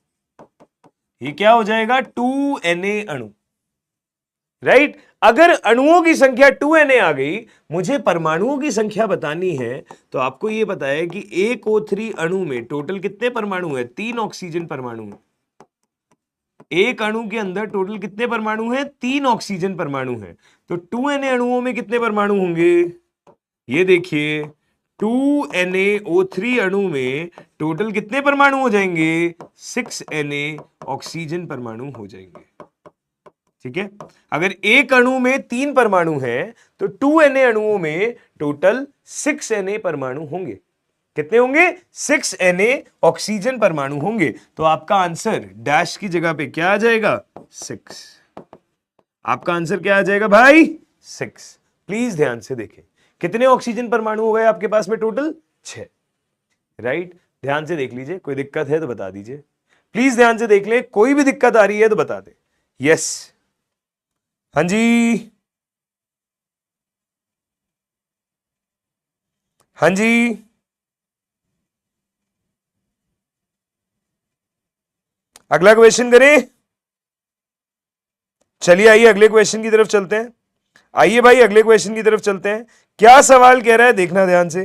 ये क्या हो जाएगा? 2 Na अणु। राइट? अगर अणुओं की संख्या 2 Na आ गई, मुझे परमाणुओं की संख्या बतानी है, तो आपको यह पता है कि एक O3 अणु में टोटल कितने परमाणु है? 3 ऑक्सीजन परमाणु है। एक अणु के अंदर टोटल कितने परमाणु हैं? 3 ऑक्सीजन परमाणु हैं। तो 2 Na अणुओं में कितने परमाणु होंगे? ये देखिए, 2 NaO3 अणु में टोटल कितने परमाणु हो जाएंगे? 6 Na ऑक्सीजन परमाणु हो जाएंगे। ठीक है, अगर एक अणु में 3 परमाणु हैं तो 2 Na अणुओं में टोटल 6 Na परमाणु होंगे। कितने होंगे? 6 Na ऑक्सीजन परमाणु होंगे। तो आपका आंसर डैश की जगह पे क्या आ जाएगा? 6। आपका आंसर क्या आ जाएगा भाई? 6। प्लीज ध्यान से देखें, कितने ऑक्सीजन परमाणु हो गए आपके पास में? टोटल 6। राइट? ध्यान से देख लीजिए, कोई दिक्कत है तो बता दीजिए। प्लीज ध्यान से देख ले, कोई भी दिक्कत आ रही है तो बता दे। यस, हाँ जी, हाँ जी, अगला क्वेश्चन करें? चलिए आइए अगले क्वेश्चन की तरफ चलते हैं। आइए भाई अगले क्वेश्चन की तरफ चलते हैं। क्या सवाल कह रहा है देखना ध्यान से,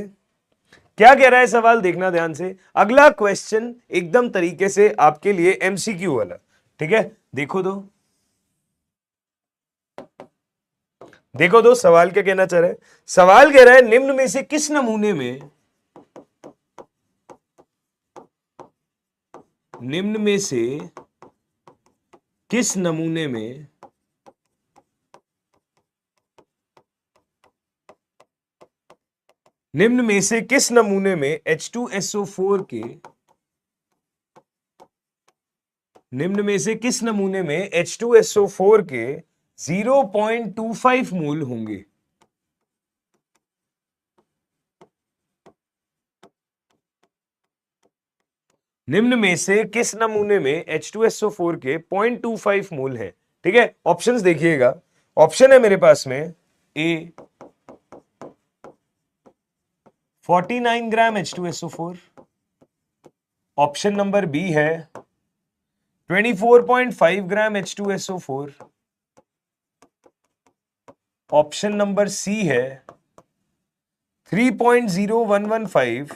क्या कह रहा है सवाल देखना ध्यान से। अगला क्वेश्चन एकदम तरीके से आपके लिए MCQ वाला। ठीक है, देखो दो, देखो दो सवाल क्या कहना चाह रहा है। सवाल कह रहा है निम्न में से किस नमूने में, निम्न में से किस नमूने में निम्न में से किस नमूने में H2SO4 के, निम्न में से किस नमूने में H2SO4 के 0.25 मोल होंगे? निम्न में से किस नमूने में H2SO4 के 0.25 मोल है? ठीक है, ऑप्शंस देखिएगा। ऑप्शन है मेरे पास में ए 49 ग्राम H2SO4, ऑप्शन नंबर बी है 24.5 ग्राम H2SO4, ऑप्शन नंबर सी है 3.0115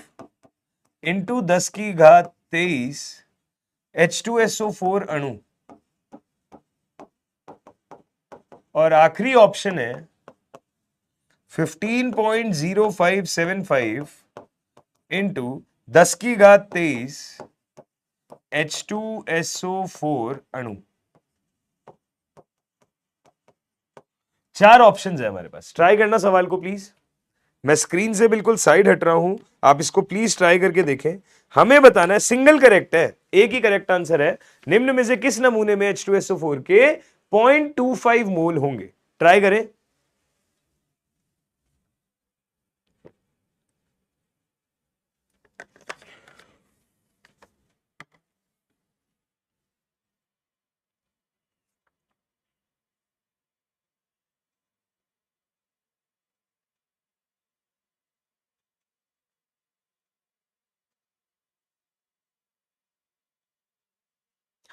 इंटू 10 की घात 23 H2SO4 अणु, और आखिरी ऑप्शन है 15.0575 इंटू 10 की घात 23 H2SO4 अणु। चार ऑप्शंस है हमारे पास, ट्राई करना सवाल को प्लीज। मैं स्क्रीन से बिल्कुल साइड हट रहा हूं, आप इसको प्लीज ट्राई करके देखें। हमें बताना है, सिंगल करेक्ट है, एक ही करेक्ट आंसर है। निम्न में से किस नमूने में H2SO4 के 0.25 मोल होंगे? ट्राई करें।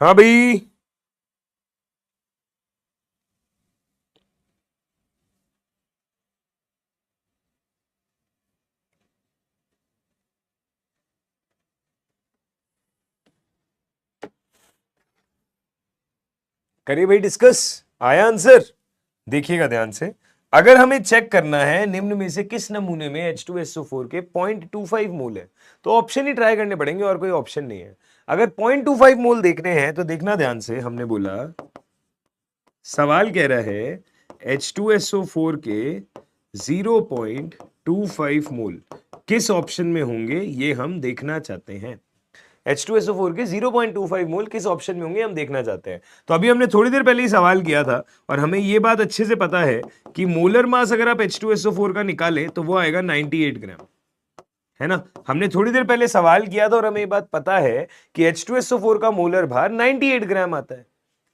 हाँ भाई, करिए भाई डिस्कस। आया आंसर? देखिएगा ध्यान से। अगर हमें चेक करना है निम्न में से किस नमूने में H2SO4 के 0.25 मोल है, तो ऑप्शन ही ट्राई करने पड़ेंगे, और कोई ऑप्शन नहीं है। अगर 0.25 मोल देखने हैं तो देखना ध्यान से, हमने बोला सवाल कह रहा है H2SO4 के 0.25 मोल किस ऑप्शन में होंगे, ये हम देखना चाहते हैं। H2SO4 के 0.25 मोल किस ऑप्शन में होंगे हम देखना चाहते हैं। तो अभी हमने थोड़ी देर पहले ही सवाल किया था, और हमें यह बात अच्छे से पता है कि मोलर मास अगर आप H2SO4 का निकालें तो वो आएगा 98 ग्राम, है ना। हमने थोड़ी देर पहले सवाल किया था और हमें ये बात पता है कि H2SO4 का मोलर भार 98 ग्राम आता है।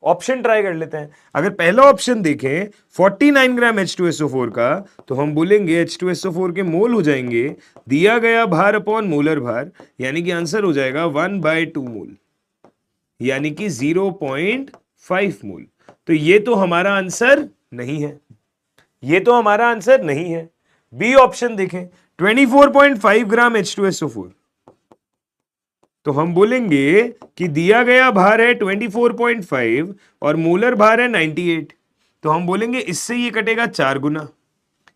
ऑप्शन ट्राई कर लेते हैं। अगर पहला ऑप्शन देखें 49 ग्राम H2SO4 का, तो हम बोलेंगे H2SO4 के मोल हो जाएंगे दिया गया भार अपॉन मोलर भार, यानी कि आंसर हो जाएगा 1/2 मोल, यानी कि 0.5 मोल। तो ये तो हमारा आंसर नहीं है, ये तो हमारा आंसर नहीं है। बी ऑप्शन देखें 24.5 ग्राम H2SO4, तो हम बोलेंगे कि दिया गया भार है 24.5 और मोलर भार है 98, तो हम बोलेंगे इससे ये कटेगा 4 गुना,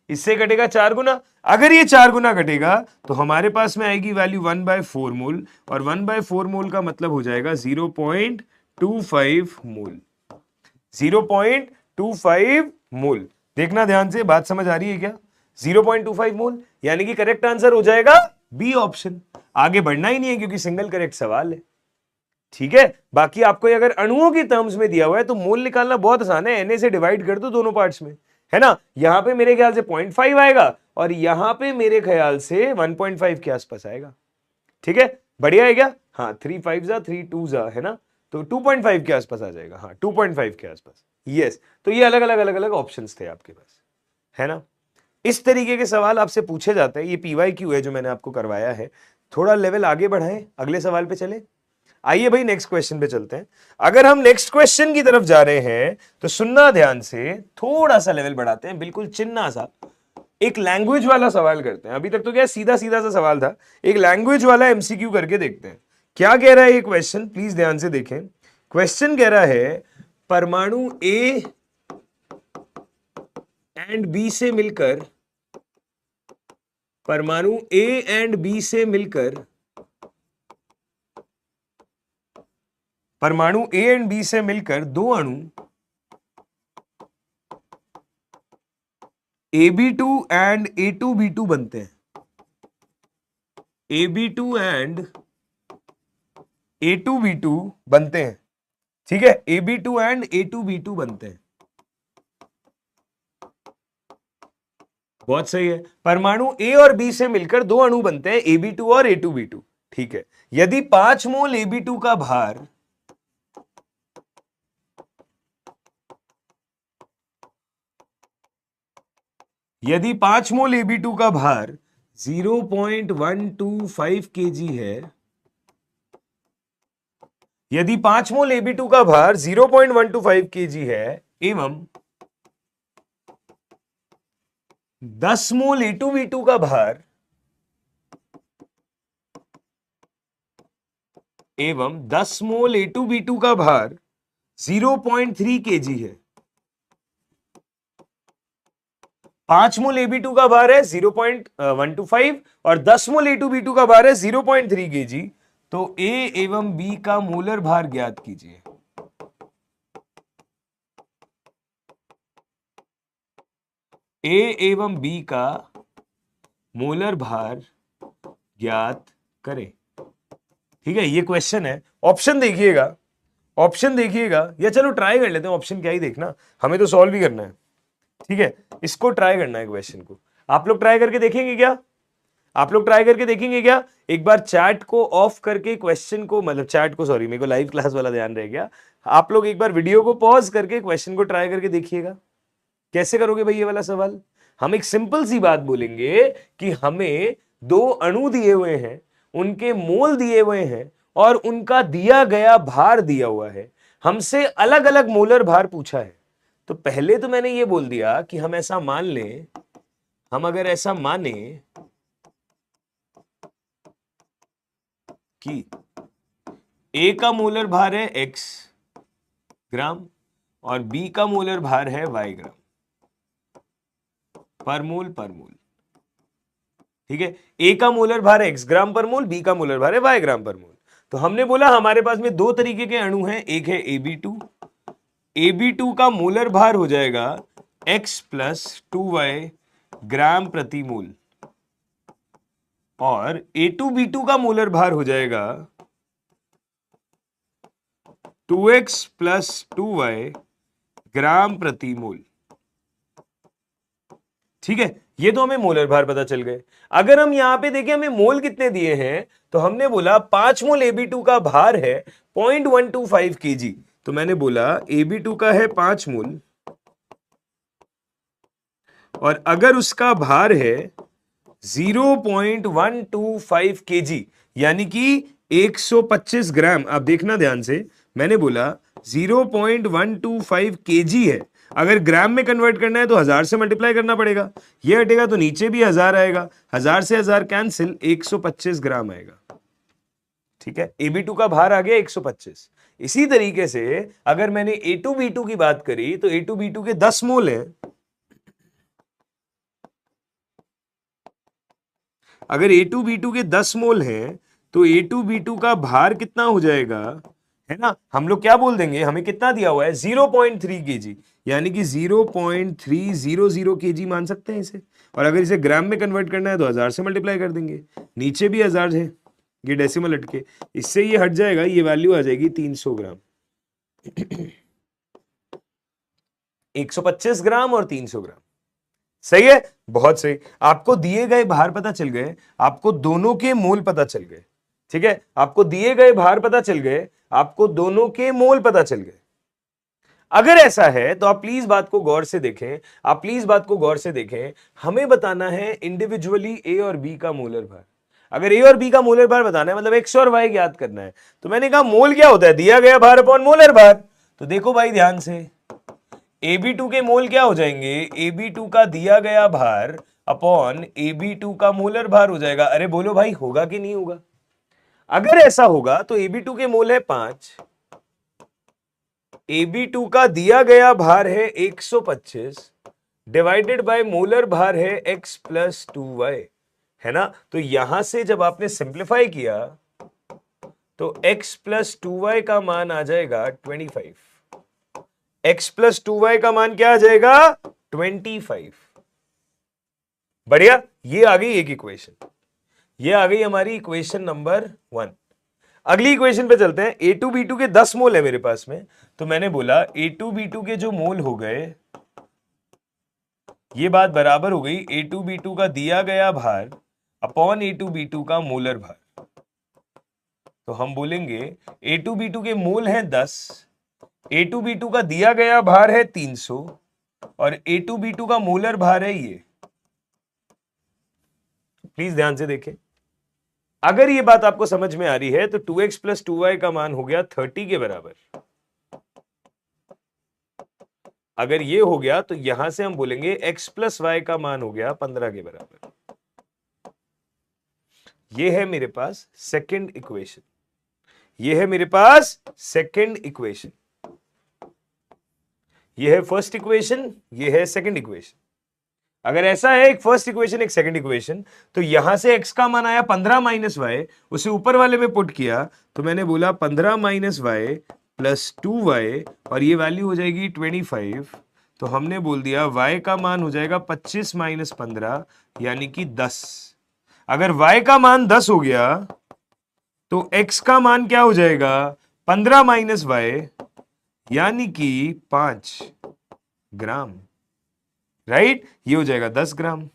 इससे कटेगा 4 गुना। अगर ये 4 गुना कटेगा तो हमारे पास में आएगी वैल्यू 1/4 मोल, और 1/4 मोल का मतलब हो जाएगा 0.25 मोल, 0.25 मोल। देखना ध्यान से, बात समझ आ रही है क्या? 0.25 मोल, यानी कि करेक्ट आंसर हो जाएगा बी ऑप्शन। आगे बढ़ना ही नहीं है क्योंकि सिंगल करेक्ट सवाल है, ठीक है। बाकी आपको अगर अणुओं की टर्म्स में दिया हुआ है तो मोल निकालना बहुत आसान है, Na से डिवाइड कर दो दोनों पार्ट्स में, है ना। यहां पे मेरे ख्याल से 0.5 आएगा और यहां पे मेरे ख्याल से 1.5 के आसपास आएगा, ठीक है। बढ़िया है क्या? हाँ, 3 5 जा 3 2 जा, है ना, तो 2.5 के आसपास आ जाएगा। हाँ, 2.5 के आसपास, यस। तो ये अलग अलग ऑप्शंस थे आपके पास, है ना। इस तरीके के सवाल आपसे पूछे जाते हैं। ये PYQ है जो मैंने आपको करवाया है। थोड़ा लेवल आगे बढ़ाएं, अगले सवाल पे चले। आइए भाई नेक्स्ट क्वेश्चन पे चलते हैं। अगर हम नेक्स्ट क्वेश्चन की तरफ जा रहे हैं तो सुनना ध्यान से, थोड़ा सा लेवल बढ़ाते हैं, बिल्कुल चिन्ना सा एक लैंग्वेज वाला सवाल करते हैं। अभी तक तो क्या सीधा सीधा सा सवाल था, एक लैंग्वेज वाला MCQ करके देखते हैं क्या कह रहा है ये क्वेश्चन। प्लीज ध्यान से देखें। क्वेश्चन कह रहा है परमाणु A एंड B से मिलकर, परमाणु A एंड B से मिलकर, परमाणु A एंड B से मिलकर दो अणु AB2 एंड A2B2 बनते हैं। AB2 एंड A2B2 बनते हैं, ठीक है। AB2 एंड A2B2 बनते हैं, बहुत सही है। परमाणु A और B से मिलकर दो अणु बनते हैं AB2 और A2B2, ठीक है, यदि 5 मोल Ab2 का भार यदि 5 मोल Ab2 का भार 0.125 kg है, यदि 5 मोल Ab2 का भार 0.125 kg है एवं 10 मोल A2B2 का भार 10 मोल A2B2 का भार 0.3 kg है। 5 मोल Ab2 का भार है 0.125 और 10 मोल A2B2 का भार है 0.3 kg। तो A एवं B का मोलर भार ज्ञात कीजिए। A एवं B का मोलर भार ज्ञात करें। ठीक है, ये क्वेश्चन है। ऑप्शन देखिएगा, ऑप्शन देखिएगा, या चलो ट्राई कर लेते हैं। ऑप्शन क्या ही देखना, हमें तो सॉल्व ही करना है। ठीक है, इसको ट्राई करना है क्वेश्चन को। आप लोग ट्राई करके देखेंगे क्या? आप लोग ट्राई करके देखेंगे क्या? एक बार चैट को ऑफ करके क्वेश्चन को, मतलब चैट को, सॉरी, मेरे को लाइव क्लास वाला ध्यान रह गया। आप लोग एक बार वीडियो को पॉज करके क्वेश्चन को ट्राई करके देखिएगा। कैसे करोगे भाई ये वाला सवाल? हम एक सिंपल सी बात बोलेंगे कि हमें 2 अणु दिए हुए हैं, उनके मोल दिए हुए हैं और उनका दिया गया भार दिया हुआ है। हमसे अलग अलग मोलर भार पूछा है। तो पहले तो मैंने ये बोल दिया कि हम ऐसा मान लें, हम अगर ऐसा माने कि A का मोलर भार है x ग्राम और B का मोलर भार है y ग्राम पर मोल पर मोल। ठीक है, A का मोलर भार है x ग्राम पर मोल, B का मोलर भार है y ग्राम पर मोल। तो हमने बोला हमारे पास में 2 तरीके के अणु हैं, एक है Ab2, Ab2 का मोलर भार हो जाएगा x प्लस 2y ग्राम प्रति मोल और A2B2 का मोलर भार हो जाएगा 2x प्लस 2y ग्राम प्रति मोल। ठीक है, ये तो हमें मोलर भार पता चल गए। अगर हम यहां पे देखें हमें मोल कितने दिए हैं, तो हमने बोला 5 मोल Ab2 का भार है 0.125 kg। तो मैंने बोला Ab2 का है 5 मोल और अगर उसका भार है 0.125 kg यानी कि 125 ग्राम, आप देखना ध्यान से, मैंने बोला 0.125 kg है। अगर ग्राम में कन्वर्ट करना है तो 1000 से मल्टीप्लाई करना पड़ेगा। ये हटेगा तो नीचे भी 1000 आएगा, 1000 से 1000 कैंसिल, 125 ग्राम आएगा। ठीक है, Ab2 का भार आ गया 125। इसी तरीके से अगर मैंने A2B2 की बात करी तो A2B2 के 10 मोल हैं। अगर A2B2 के 10 मोल हैं तो A2B2 का भार कितना हो जाएगा, है ना? हम लोग क्या बोल देंगे, हमें कितना दिया हुआ है 0.3 kg, यानी कि 0.300 kg मान सकते हैं इसे। और अगर इसे ग्राम में कन्वर्ट करना है तो 1000 से मल्टीप्लाई कर देंगे, नीचे भी 1000 है, ये डेसिमल हटके, इससे ये हट जाएगा, ये वैल्यू आ जाएगी 300 ग्राम। 125 ग्राम और 300 ग्राम, सही है, बहुत सही। आपको दिए गए भार पता चल गए, आपको दोनों के मोल पता चल गए। ठीक है, आपको दिए गए भार पता चल गए, आपको दोनों के मोल पता चल गए। अगर ऐसा है तो आप प्लीज बात को गौर से देखें, आप प्लीज बात को गौर से देखें। हमें बताना है इंडिविजुअली A और B का मोलर भार। अगर A और B का मोलर भार बताना है, मतलब x और y ज्ञात करना है, तो मैंने कहा मोल क्या होता है, दिया गया भार अपॉन मोलर भार। तो देखो भाई ध्यान से, Ab2 के मोल क्या हो जाएंगे, Ab2 का दिया गया भार अपॉन Ab2 का मोलर भार हो जाएगा। अरे बोलो भाई, होगा कि नहीं होगा? अगर ऐसा होगा तो Ab2 के मोल है 5, Ab2 का दिया गया भार है 125 डिवाइडेड बाय मोलर भार है x प्लस 2y, है ना? तो यहां से जब आपने सिंप्लीफाई किया तो x प्लस 2y का मान आ जाएगा 25। x प्लस 2y का मान क्या आ जाएगा, 25। बढ़िया, ये आ गई एक इक्वेशन, ये आ गई हमारी इक्वेशन नंबर 1। अगली इक्वेशन पे चलते हैं। A2B2 के 10 मोल है मेरे पास में, तो मैंने बोला A2B2 के जो मोल हो गए, ये बात बराबर हो गई A2B2 का दिया गया भार अपॉन A2B2 का मोलर भार। तो हम बोलेंगे A2B2 के मोल हैं 10, A2B2 का दिया गया भार है 300 और A2B2 का मोलर भार है ये। प्लीज ध्यान से देखें, अगर ये बात आपको समझ में आ रही है तो 2x प्लस 2y का मान हो गया 30 के बराबर। अगर ये हो गया तो यहां से हम बोलेंगे x प्लस वाई का मान हो गया 15 के बराबर। ये है मेरे पास सेकंड इक्वेशन, ये है मेरे पास सेकंड इक्वेशन, ये है फर्स्ट इक्वेशन, ये है सेकंड इक्वेशन। अगर ऐसा है एक फर्स्ट इक्वेशन एक सेकंड इक्वेशन, तो यहां से x का मान आया 15 माइनस वाई, उसे ऊपर वाले में पुट किया तो मैंने बोला 15 माइनस वाई प्लस 2y और ये वैल्यू हो जाएगी 25। तो हमने बोल दिया y का मान हो जाएगा 25 माइनस 15 यानी कि 10। अगर y का मान 10 हो गया तो x का मान क्या हो जाएगा 15 माइनस वाई यानी कि 5 ग्राम, राइट? ये हो जाएगा 10 ग्राम।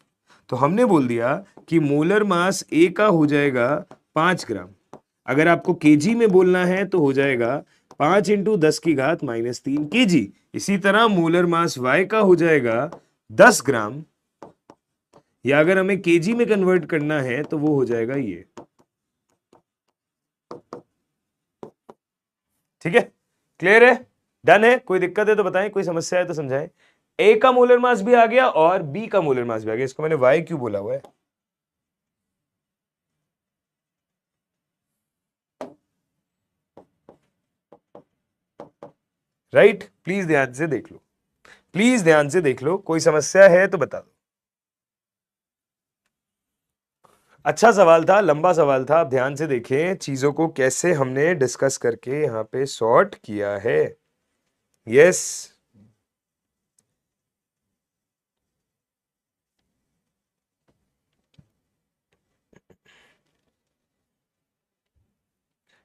तो हमने बोल दिया कि मोलर मास A का हो जाएगा 5 ग्राम। अगर आपको केजी में बोलना है तो हो जाएगा 5 इंटू 10 की घात माइनस 3 केजी। इसी तरह मोलर मास Y का हो जाएगा 10 ग्राम, या अगर हमें केजी में कन्वर्ट करना है तो वो हो जाएगा ये। ठीक है, क्लियर है, डन है? कोई दिक्कत है तो बताएं, कोई समस्या है तो समझाएं। ए का मोलर मास भी आ गया और बी का मोलर मास भी आ गया। इसको मैंने वाई क्यों बोला हुआ है? राइट? प्लीज ध्यान से देख लो, प्लीज ध्यान से देख लो, कोई समस्या है तो बता दो। अच्छा सवाल था, लंबा सवाल था। आप ध्यान से देखें चीजों को कैसे हमने डिस्कस करके यहां पे सॉर्ट किया है। यस,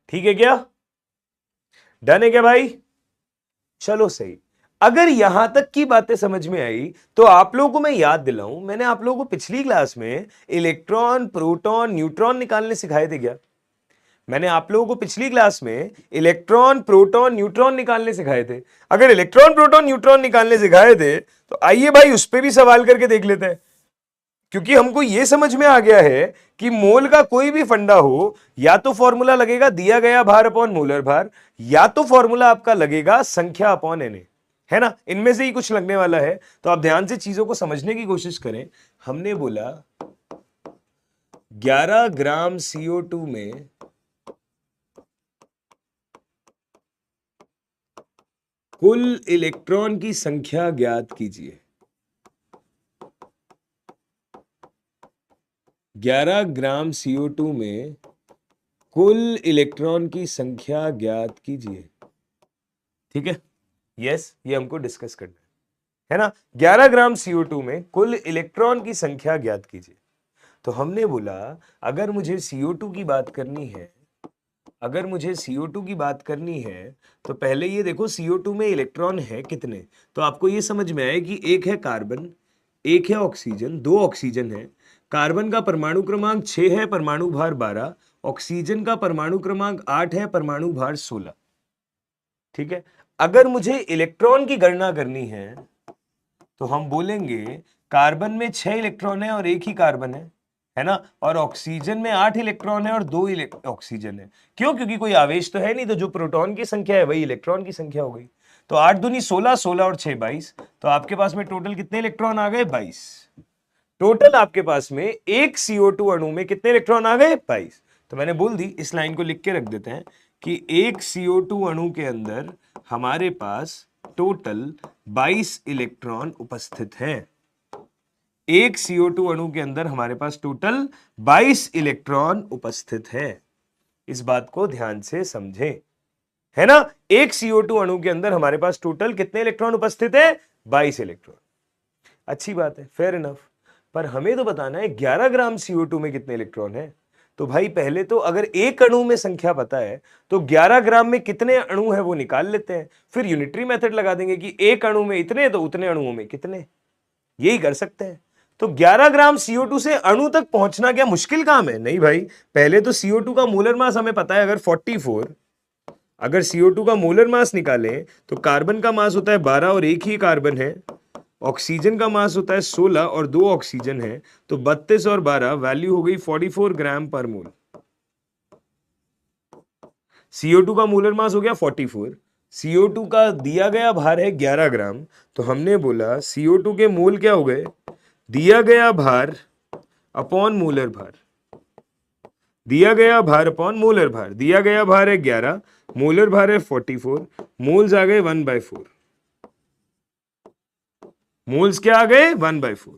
ठीक है क्या? डन है क्या भाई? चलो सही। अगर यहां तक की बातें समझ में आई तो आप लोगों को मैं याद दिलाऊं, मैंने आप लोगों को पिछली क्लास में इलेक्ट्रॉन, प्रोटॉन, न्यूट्रॉन निकालने सिखाए थे क्या? मैंने आप लोगों को पिछली क्लास में इलेक्ट्रॉन, प्रोटॉन, न्यूट्रॉन निकालने सिखाए थे। अगर इलेक्ट्रॉन, प्रोटॉन, न्यूट्रॉन निकालने सिखाए थे तो आइए भाई उस पर भी सवाल करके देख लेते हैं। क्योंकि हमको यह समझ में आ गया है कि मोल का कोई भी फंडा हो, या तो फॉर्मूला लगेगा दिया गया भार अपॉन मोलर भार, या तो फॉर्मूला आपका लगेगा संख्या अपॉन Na, है ना? इनमें से ही कुछ लगने वाला है। तो आप ध्यान से चीजों को समझने की कोशिश करें। हमने बोला 11 ग्राम CO2 में कुल इलेक्ट्रॉन की संख्या ज्ञात कीजिए। 11 ग्राम CO2 में कुल इलेक्ट्रॉन की संख्या ज्ञात कीजिए। ठीक है, यस, ये हमको डिस्कस करना है ना? 11 ग्राम CO2 में कुल इलेक्ट्रॉन की संख्या ज्ञात कीजिए। तो हमने बोला अगर मुझे CO2 की बात करनी है, अगर मुझे CO2 की बात करनी है तो पहले ये देखो CO2 में इलेक्ट्रॉन है कितने। तो आपको ये समझ में आए कि एक है कार्बन, एक है ऑक्सीजन, 2 ऑक्सीजन है। कार्बन का परमाणु क्रमांक 6 है, परमाणु भार 12। ऑक्सीजन का परमाणु क्रमांक 8 है, परमाणु भार 16। ठीक है, अगर मुझे इलेक्ट्रॉन की गणना करनी है तो हम बोलेंगे कार्बन में 6 इलेक्ट्रॉन है और एक ही कार्बन है ना? और ऑक्सीजन में 8 इलेक्ट्रॉन है और 2 ऑक्सीजन है। क्यों? क्योंकि कोई आवेश तो है नहीं, तो जो प्रोटॉन की संख्या है वही इलेक्ट्रॉन की संख्या हो गई। तो 8 दूनी 16, 16 और 6 22। तो आपके पास में टोटल कितने इलेक्ट्रॉन आ गए? 22। टोटल आपके पास में एक CO2 अणु में कितने इलेक्ट्रॉन आ गए? 22। तो मैंने बोल दी, इस लाइन को लिख के रख देते हैं कि एक CO2 अणु के अंदर हमारे पास टोटल 22 इलेक्ट्रॉन उपस्थित हैं। एक CO2 अणु के अंदर हमारे पास टोटल 22 इलेक्ट्रॉन उपस्थित है। इस बात को ध्यान से समझें, है ना? एक CO2 अणु के अंदर हमारे पास टोटल कितने इलेक्ट्रॉन उपस्थित है? 22 इलेक्ट्रॉन। अच्छी बात है, फेयर इनफ। पर हमें तो बताना है 11 ग्राम CO2 में कितने इलेक्ट्रॉन है। तो भाई पहले तो अगर एक अणु में संख्या पता है तो 11 ग्राम में कितने अणु है वो निकाल लेते हैं, फिर यूनिटरी मेथड लगा देंगे कि एक अणु में इतने तो उतने अणुओं में कितने, यही कर सकते हैं। तो 11 ग्राम CO2 से अणु तक पहुंचना क्या मुश्किल काम है? नहीं भाई, पहले तो CO2 का मोलर मास हमें पता है, अगर 44, अगर CO2 का मोलर मास निकालें तो कार्बन का मास होता है 12 और एक ही कार्बन है, ऑक्सीजन का मास होता है 16 और 2 ऑक्सीजन है, तो 32 और 12 वैल्यू हो गई 44 ग्राम पर मोल। CO2 का मोलर मास हो गया 44, CO2 का दिया गया भार है 11 ग्राम, तो हमने बोला CO2 के मोल क्या हो गए? दिया गया भार अपॉन मोलर भार, दिया गया भार अपॉन मोलर भार, दिया गया भार है 11, मोलर भार है 44, मोल्स आ गए 1/4, मोल्स क्या आ गए? 1/4।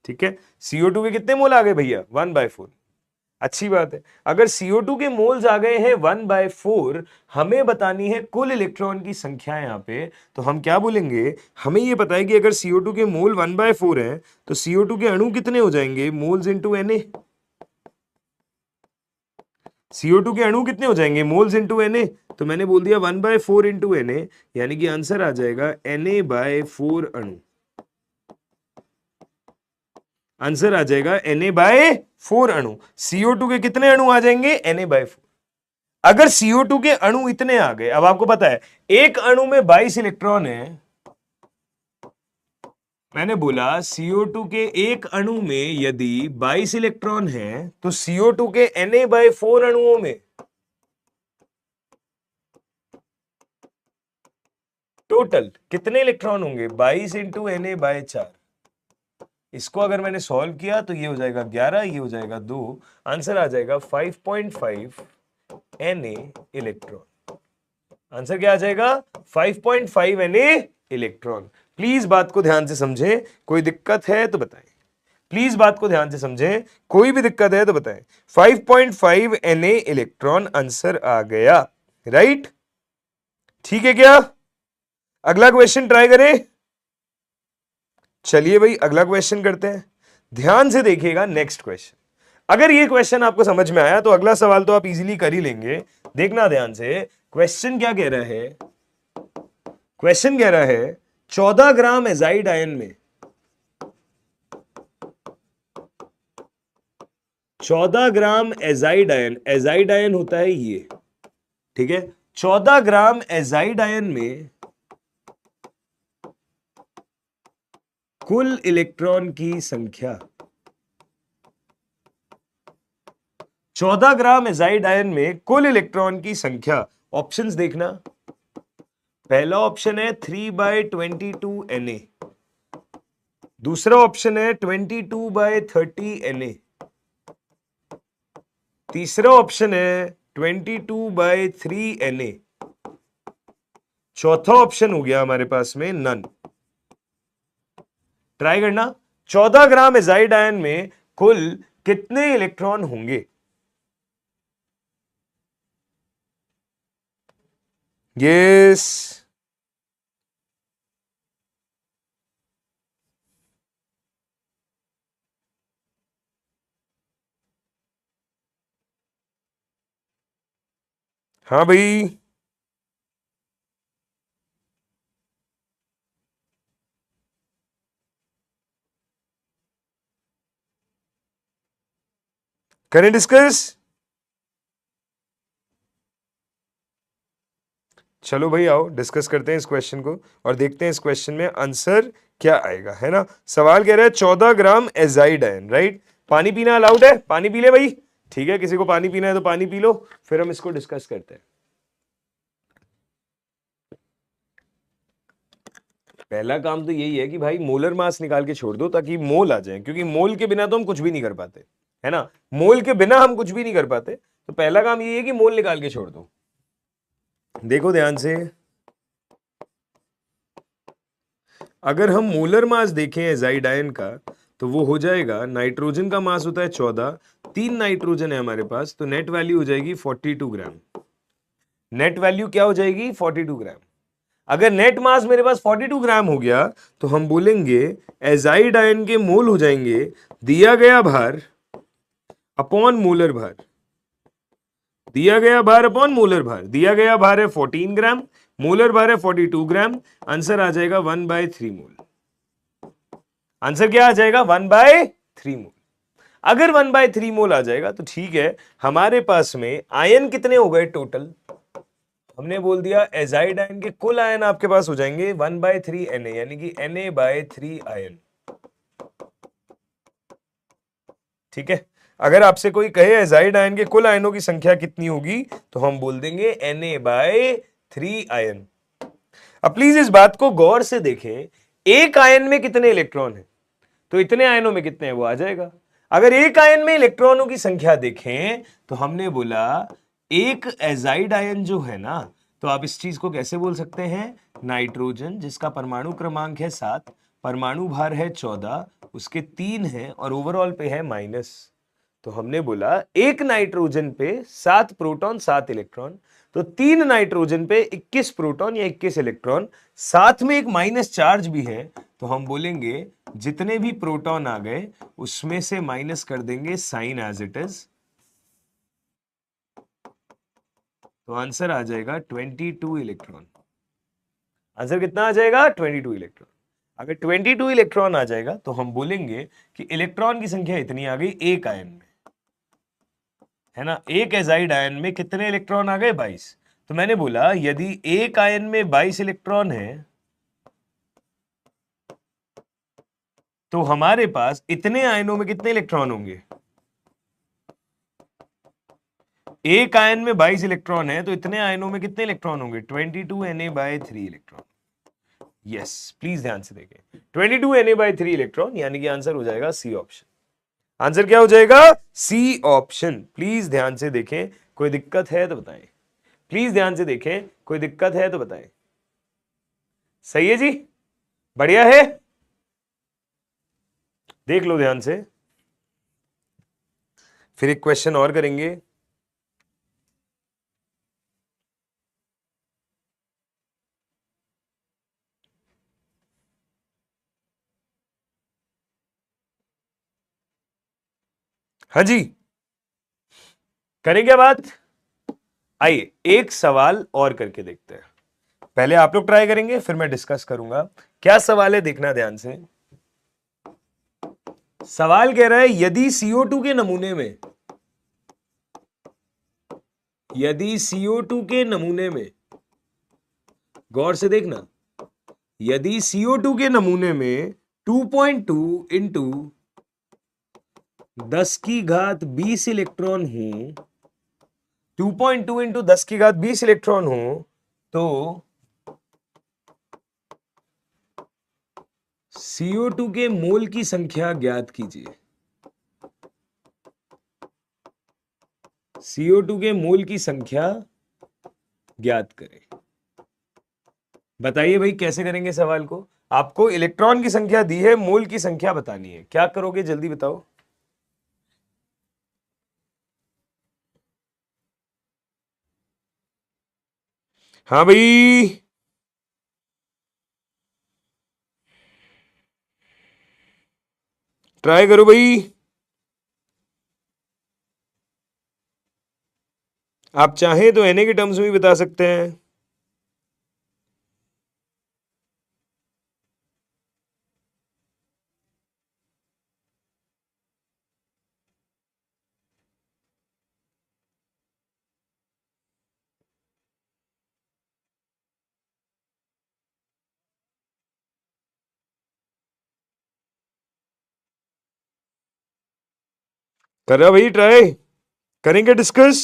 ठीक है, CO2 के कितने मोल आ गए भैया? 1/4। अच्छी बात है। अगर CO2 के मोल्स आ गए हैं 1/4, हमें बतानी है कुल इलेक्ट्रॉन की संख्या यहां पे, तो हम क्या बोलेंगे? हमें ये पता है कि अगर CO2 के मोल 1/4 हैं तो CO2 के अणु कितने हो जाएंगे? Moles into Na। CO2 के अणु कितने हो जाएंगे? Moles into Na। तो मैंने बोल दिया 1/4 इंटू Na, यानी कि आंसर आ जाएगा Na/4 अणु। आंसर आ जाएगा Na/4 अणु। CO2 के कितने अणु आ जाएंगे? Na/4। अगर CO2 के अणु इतने आ गए, अब आपको पता है एक अणु में 22 इलेक्ट्रॉन है, मैंने बोला CO2 के एक अणु में यदि 22 इलेक्ट्रॉन है तो CO2 के Na/4 अणुओं में टोटल कितने इलेक्ट्रॉन होंगे? 22 इंटू Na/4। इसको अगर मैंने सॉल्व किया तो ये हो जाएगा 11, ये हो जाएगा 2, आंसर आ जाएगा 5.5 Na इलेक्ट्रॉन। आंसर क्या आ जाएगा? 5.5 Na इलेक्ट्रॉन। प्लीज बात को ध्यान से समझें, कोई दिक्कत है तो बताएं। प्लीज बात को ध्यान से समझें, कोई भी दिक्कत है तो बताएं। 5.5 Na इलेक्ट्रॉन आंसर आ गया, राइट? ठीक है क्या? अगला क्वेश्चन ट्राई करें। चलिए भाई अगला क्वेश्चन करते हैं। ध्यान से देखिएगा नेक्स्ट क्वेश्चन। अगर ये क्वेश्चन आपको समझ में आया तो अगला सवाल तो आप इजीली कर ही लेंगे। देखना ध्यान से, क्वेश्चन क्या कह रहा है? क्वेश्चन कह रहा है 14 ग्राम एजाइड आयन में 14 ग्राम एजाइड आयन, एजाइड आयन होता है ये, ठीक है? 14 ग्राम एजाइड आयन में कुल इलेक्ट्रॉन की संख्या, 14 ग्राम एजाइड आयन में कुल इलेक्ट्रॉन की संख्या। ऑप्शंस देखना, पहला ऑप्शन है 3/22 Na, दूसरा ऑप्शन है 22/30 Na, तीसरा ऑप्शन है 22/3 Na, चौथा ऑप्शन हो गया हमारे पास में नन। ट्राई करना, 14 ग्राम एजाइड आयन में कुल कितने इलेक्ट्रॉन होंगे? यस, हाँ भाई, करें डिस्कस। चलो भाई आओ डिस्कस करते हैं इस क्वेश्चन को और देखते हैं इस क्वेश्चन में आंसर क्या आएगा, है ना? सवाल कह रहा है 14 ग्राम एजाइड आयन, राइट? पानी पीना अलाउड है? पानी पी ले भाई, ठीक है? किसी को पानी पीना है तो पानी पी लो, फिर हम इसको डिस्कस करते हैं। पहला काम तो यही है कि भाई मोलर मास निकाल के छोड़ दो ताकि मोल आ जाए, क्योंकि मोल के बिना तो हम कुछ भी नहीं कर पाते, है ना? मोल के बिना हम कुछ भी नहीं कर पाते, तो पहला काम यही है कि मोल निकाल के छोड़ दो। देखो ध्यान से, अगर हम मोलर मास देखें एजाइड आयन का तो वो हो जाएगा, नाइट्रोजन का मास होता है 14, 3 नाइट्रोजन है हमारे पास, तो नेट वैल्यू हो जाएगी 42 ग्राम। नेट वैल्यू क्या हो जाएगी? 42 ग्राम। अगर नेट मास मेरे पास 42 ग्राम हो गया तो हम बोलेंगे एजाइड आयन के मोल हो जाएंगे दिया गया भार अपॉन मोलर भार, दिया गया भार अपॉन मोलर भार। दिया गया भार है 14 ग्राम, मोलर भार है 42 ग्राम, आंसर आ जाएगा 1/3 मोल। आंसर क्या आ जाएगा? 1/3 मोल। अगर 1/3 मोल आ जाएगा तो ठीक है, हमारे पास में आयन कितने हो गए टोटल? हमने बोल दिया एजाइड आयन के कुल आयन आपके पास हो जाएंगे 1/3 Na, यानी कि Na/3 आयन। ठीक है, अगर आपसे कोई कहे एजाइड आयन के कुल आयनों की संख्या कितनी होगी तो हम बोल देंगे Na/3 आयन। अब प्लीज इस बात को गौर से देखें, एक आयन में कितने इलेक्ट्रॉन है तो इतने आयनों में कितने हैं वो आ जाएगा। अगर एक आयन में इलेक्ट्रॉनों की संख्या देखें तो हमने बोला एक एजाइड आयन जो है ना, तो आप इस चीज को कैसे बोल सकते हैं? नाइट्रोजन जिसका परमाणु क्रमांक है 7, परमाणु भार है 14, उसके 3 है और ओवरऑल पे है माइनस। तो हमने बोला एक नाइट्रोजन पे 7 प्रोटॉन 7 इलेक्ट्रॉन, तो 3 नाइट्रोजन पे 21 प्रोटॉन या 21 इलेक्ट्रॉन, साथ में एक माइनस चार्ज भी है। तो हम बोलेंगे जितने भी प्रोटॉन आ गए उसमें से माइनस कर देंगे साइन एज इट इज, तो आंसर आ जाएगा 22 इलेक्ट्रॉन। आंसर कितना आ जाएगा? 22 इलेक्ट्रॉन। अगर 22 इलेक्ट्रॉन आ जाएगा तो हम बोलेंगे कि इलेक्ट्रॉन की संख्या इतनी आ गई एक आयन में, है ना। एक एजाइड आयन में कितने इलेक्ट्रॉन आ गए? 22। तो मैंने बोला यदि एक आयन में 22 इलेक्ट्रॉन है तो हमारे पास इतने आयनों में कितने इलेक्ट्रॉन होंगे? एक आयन में 22 इलेक्ट्रॉन है तो इतने आयनों में कितने इलेक्ट्रॉन होंगे? 22 Na/3 इलेक्ट्रॉन। यस, प्लीज ध्यान से देखें, 22 Na/3 इलेक्ट्रॉन, यानी कि आंसर हो जाएगा सी ऑप्शन। आंसर क्या हो जाएगा? C option. प्लीज ध्यान से देखें, कोई दिक्कत है तो बताएं। प्लीज ध्यान से देखें, कोई दिक्कत है तो बताएं। सही है जी, बढ़िया है, देख लो ध्यान से। फिर एक क्वेश्चन और करेंगे। हाँ जी, करें क्या बात? आइए एक सवाल और करके देखते हैं। पहले आप लोग ट्राई करेंगे फिर मैं डिस्कस करूंगा। क्या सवाल है देखना ध्यान से। सवाल कह रहा है यदि CO2 के नमूने में, यदि CO2 के नमूने में, गौर से देखना, यदि CO2 के नमूने में 2.2 इंटू 10 की घात 20 इलेक्ट्रॉन हो, 2.2 इंटू 10 की घात 20 इलेक्ट्रॉन हो, तो CO2 के मोल की संख्या ज्ञात कीजिए। CO2 के मोल की संख्या ज्ञात करें। बताइए भाई कैसे करेंगे सवाल को। आपको इलेक्ट्रॉन की संख्या दी है, मोल की संख्या बतानी है, क्या करोगे जल्दी बताओ। हाँ भाई, ट्राई करो भाई। आप चाहें तो Na के टर्म्स में भी बता सकते हैं। करा भाई, ट्राई करेंगे डिस्कस।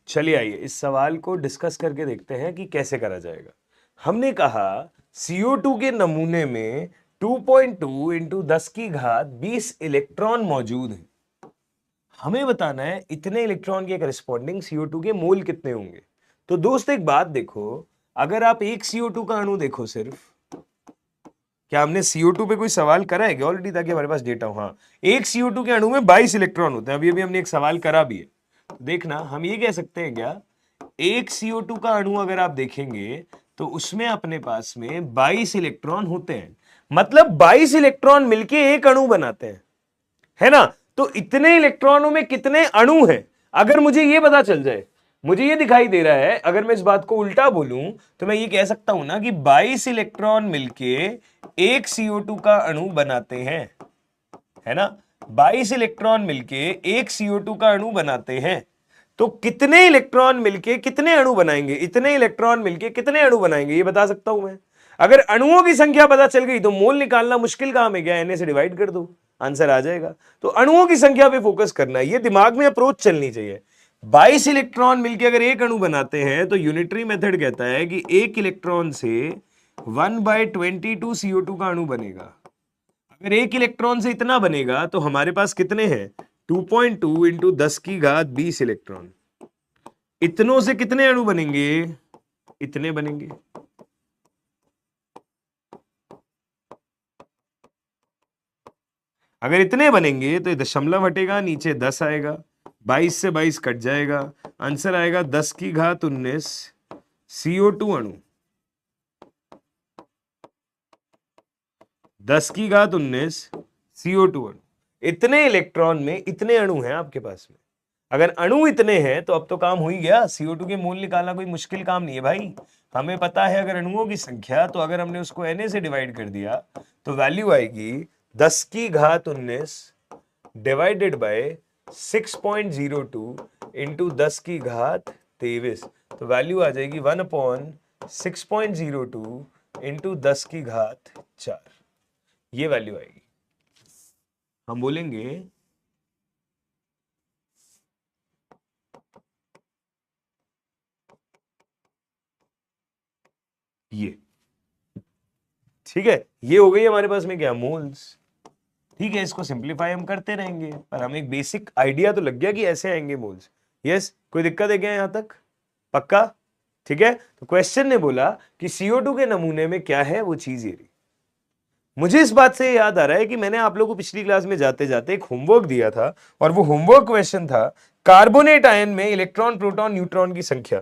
चलिए आइए इस सवाल को डिस्कस करके देखते हैं कि कैसे करा जाएगा। हमने कहा CO2 के नमूने में 2.2 इंटू 10 की घात 20 इलेक्ट्रॉन मौजूद है। हमें बताना है इतने इलेक्ट्रॉन के करस्पॉन्डिंग CO2 के मोल कितने होंगे। तो दोस्त एक बात देखो, अगर आप एक CO2 का अणु देखो सिर्फ, क्या हमने CO2 पे कोई सवाल करा है क्या ऑलरेडी, ताकि हमारे पास डेटा हो। हाँ, एक CO2 के अणु में 22 इलेक्ट्रॉन होते हैं, अभी अभी हमने एक सवाल करा भी है। तो देखना हम ये कह सकते हैं क्या, एक CO2 का अणु अगर आप देखेंगे तो उसमें अपने पास में 22 इलेक्ट्रॉन होते हैं, मतलब 22 इलेक्ट्रॉन मिलके एक अणु बनाते हैं, है ना। तो इतने इलेक्ट्रॉनों में कितने अणु हैं, अगर मुझे ये पता चल जाए, मुझे ये दिखाई दे रहा है, अगर मैं इस बात को उल्टा बोलूं तो मैं ये कह सकता हूं ना कि 22 इलेक्ट्रॉन मिलके एक CO2 का अणु बनाते हैं, है ना। 22 इलेक्ट्रॉन मिलके एक CO2 का अणु बनाते हैं। तो कितने इलेक्ट्रॉन मिलके कितने अणु बनाएंगे, इतने इलेक्ट्रॉन मिलके कितने अणु बनाएंगे, ये बता सकता हूं मैं। अगर अणुओं की संख्या पता चल गई तो मोल निकालना मुश्किल काम है क्या, Na से डिवाइड कर दो, आंसर आ जाएगा। तो अणुओं की संख्या पे फोकस करना है, ये दिमाग में अप्रोच चलनी चाहिए। 22 इलेक्ट्रॉन मिलके अगर एक अणु बनाते हैं तो यूनिटरी मेथड कहता है कि एक इलेक्ट्रॉन से 1/22 CO2 का अणु बनेगा। अगर एक इलेक्ट्रॉन से इतना बनेगा तो हमारे पास कितने हैं, 2.2 इंटू 10⁻20 इलेक्ट्रॉन। इतनों से कितने अणु बनेंगे, इतने बनेंगे। अगर इतने बनेंगे तो दशमलव हटेगा, नीचे 10 आएगा, 22 से 22 कट जाएगा, आंसर आएगा 10⁻19 CO2 अणु। 10⁻19 CO2 अणु। इतने इलेक्ट्रॉन में इतने अणु हैं आपके पास में। अगर अणु इतने हैं तो अब तो काम हो ही गया, CO2 के मोल निकालना कोई मुश्किल काम नहीं है भाई। हमें पता है अगर अणुओं की संख्या, तो अगर हमने उसको Na से डिवाइड कर दिया तो वैल्यू आएगी 10⁻19 डिवाइडेड बाय 6.02 इंटू 10⁻23। तो वैल्यू आ जाएगी 1/6.02 इंटू 10⁻4। ये वैल्यू आएगी। हम बोलेंगे ये, ठीक है। ये हो गई हमारे पास में क्या, मोल्स। ठीक है, इसको सिंपलीफाई हम करते रहेंगे, पर हमें एक बेसिक आइडिया तो लग गया कि ऐसे आएंगे मोल्स। यस, कोई दिक्कत है क्या यहां तक, पक्का, ठीक है। तो क्वेश्चन ने बोला कि CO2 के नमूने में क्या है, वो चीज ये रही। मुझे इस बात से याद आ रहा है कि मैंने आप लोगों को पिछली क्लास में जाते जाते एक होमवर्क दिया था, और वो होमवर्क क्वेश्चन था कार्बोनेट आयन में इलेक्ट्रॉन प्रोटॉन न्यूट्रॉन की संख्या,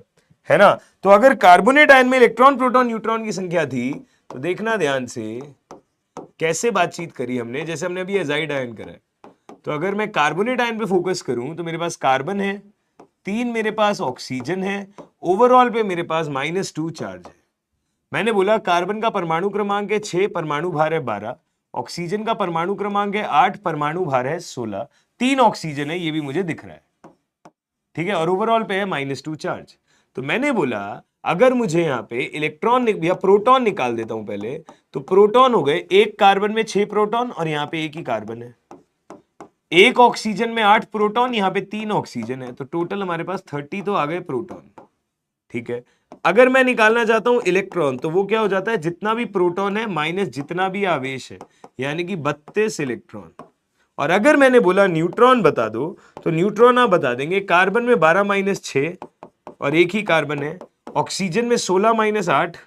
है ना। तो अगर कार्बोनेट आयन में इलेक्ट्रॉन प्रोटॉन न्यूट्रॉन की संख्या थी तो देखना ध्यान से कैसे बातचीत करी हमने, जैसे हमने अभी एजाइड आयन करा है। तो अगर मैं कार्बोनेट आयन पे फोकस करूं तो मेरे पास कार्बन है, 3 मेरे पास ऑक्सीजन है, ओवरऑल पे मेरे पास -2 चार्ज है। मैंने बोला कार्बन का परमाणु क्रमांक है 6, परमाणु भार है 12, ऑक्सीजन का परमाणु क्रमांक है 8, परमाणु भार है 16, 3 ऑक्सीजन है, ये भी मुझे दिख रहा है, ठीक है, और ओवरऑल पे है -2 चार्ज। तो मैंने बोला अगर मुझे यहां पे इलेक्ट्रॉन या प्रोटॉन निकाल देता हूं पहले, तो प्रोटॉन हो गए, एक कार्बन में 6 प्रोटॉन और यहां पे एक ही कार्बन है, एक ऑक्सीजन में 8 प्रोटॉन, यहां पे 3 ऑक्सीजन है, तो टोटल हमारे पास 30 तो आ गए प्रोटॉन, ठीक है। अगर मैं निकालना चाहता हूं इलेक्ट्रॉन, तो वो क्या हो जाता है, जितना भी प्रोटॉन है माइनस जितना भी आवेश है, यानी कि 32 इलेक्ट्रॉन। और अगर मैंने बोला न्यूट्रॉन बता दो, तो न्यूट्रॉन आप बता देंगे, कार्बन में 12 - 6 और एक ही कार्बन है, ऑक्सीजन में 16 - 8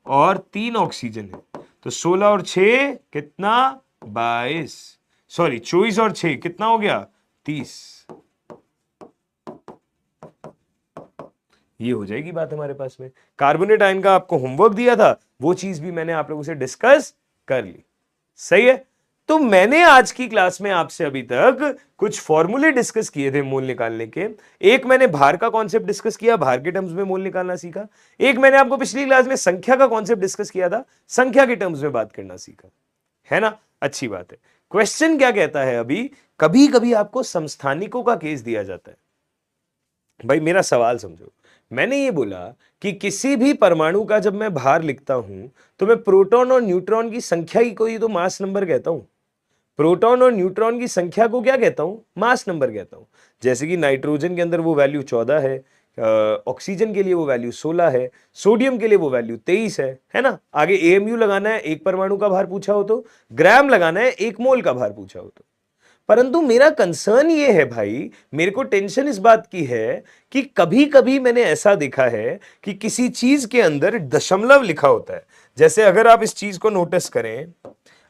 और 3 ऑक्सीजन है, तो 16 और 6 कितना, 22, सॉरी 24 और 6 कितना हो गया, 30। ये हो जाएगी बात हमारे पास में। कार्बोनेट आयन का आपको होमवर्क दिया था, वो चीज भी मैंने आप लोगों से डिस्कस कर ली, सही है। तो मैंने आज की क्लास में आपसे अभी तक कुछ फॉर्मूले डिस्कस किए थे मोल निकालने के। एक मैंने भार का कॉन्सेप्ट डिस्कस किया, भार के टर्म्स में मोल निकालना सीखा। एक मैंने आपको पिछली क्लास में संख्या का कॉन्सेप्ट डिस्कस किया था, संख्या के टर्म्स में बात करना सीखा, है ना, अच्छी बात है। क्वेश्चन क्या कहता है, अभी कभी कभी आपको समस्थानिकों का केस दिया जाता है। भाई मेरा सवाल समझो, मैंने ये बोला कि किसी भी परमाणु का जब मैं भार लिखता हूं तो मैं प्रोटॉन और न्यूट्रॉन की संख्या ही को ही तो मास नंबर कहता हूं। प्रोटॉन और न्यूट्रॉन की संख्या को क्या कहता हूं, मास नंबर कहता हूं। जैसे कि नाइट्रोजन के अंदर वो वैल्यू 14 है, ऑक्सीजन के लिए वो वैल्यू 16 है, सोडियम के लिए वो वैल्यू 23 है ना। आगे AMU लगाना है, एक परमाणु का भार पूछा हो तो, ग्राम लगाना है, 1 मोल का भार पूछा हो तो। परंतु मेरा कंसर्न ये है भाई, मेरे को टेंशन इस बात की है कि कभी कभी मैंने ऐसा देखा है कि किसी चीज के अंदर दशमलव लिखा होता है। जैसे अगर आप इस चीज को नोटिस करें,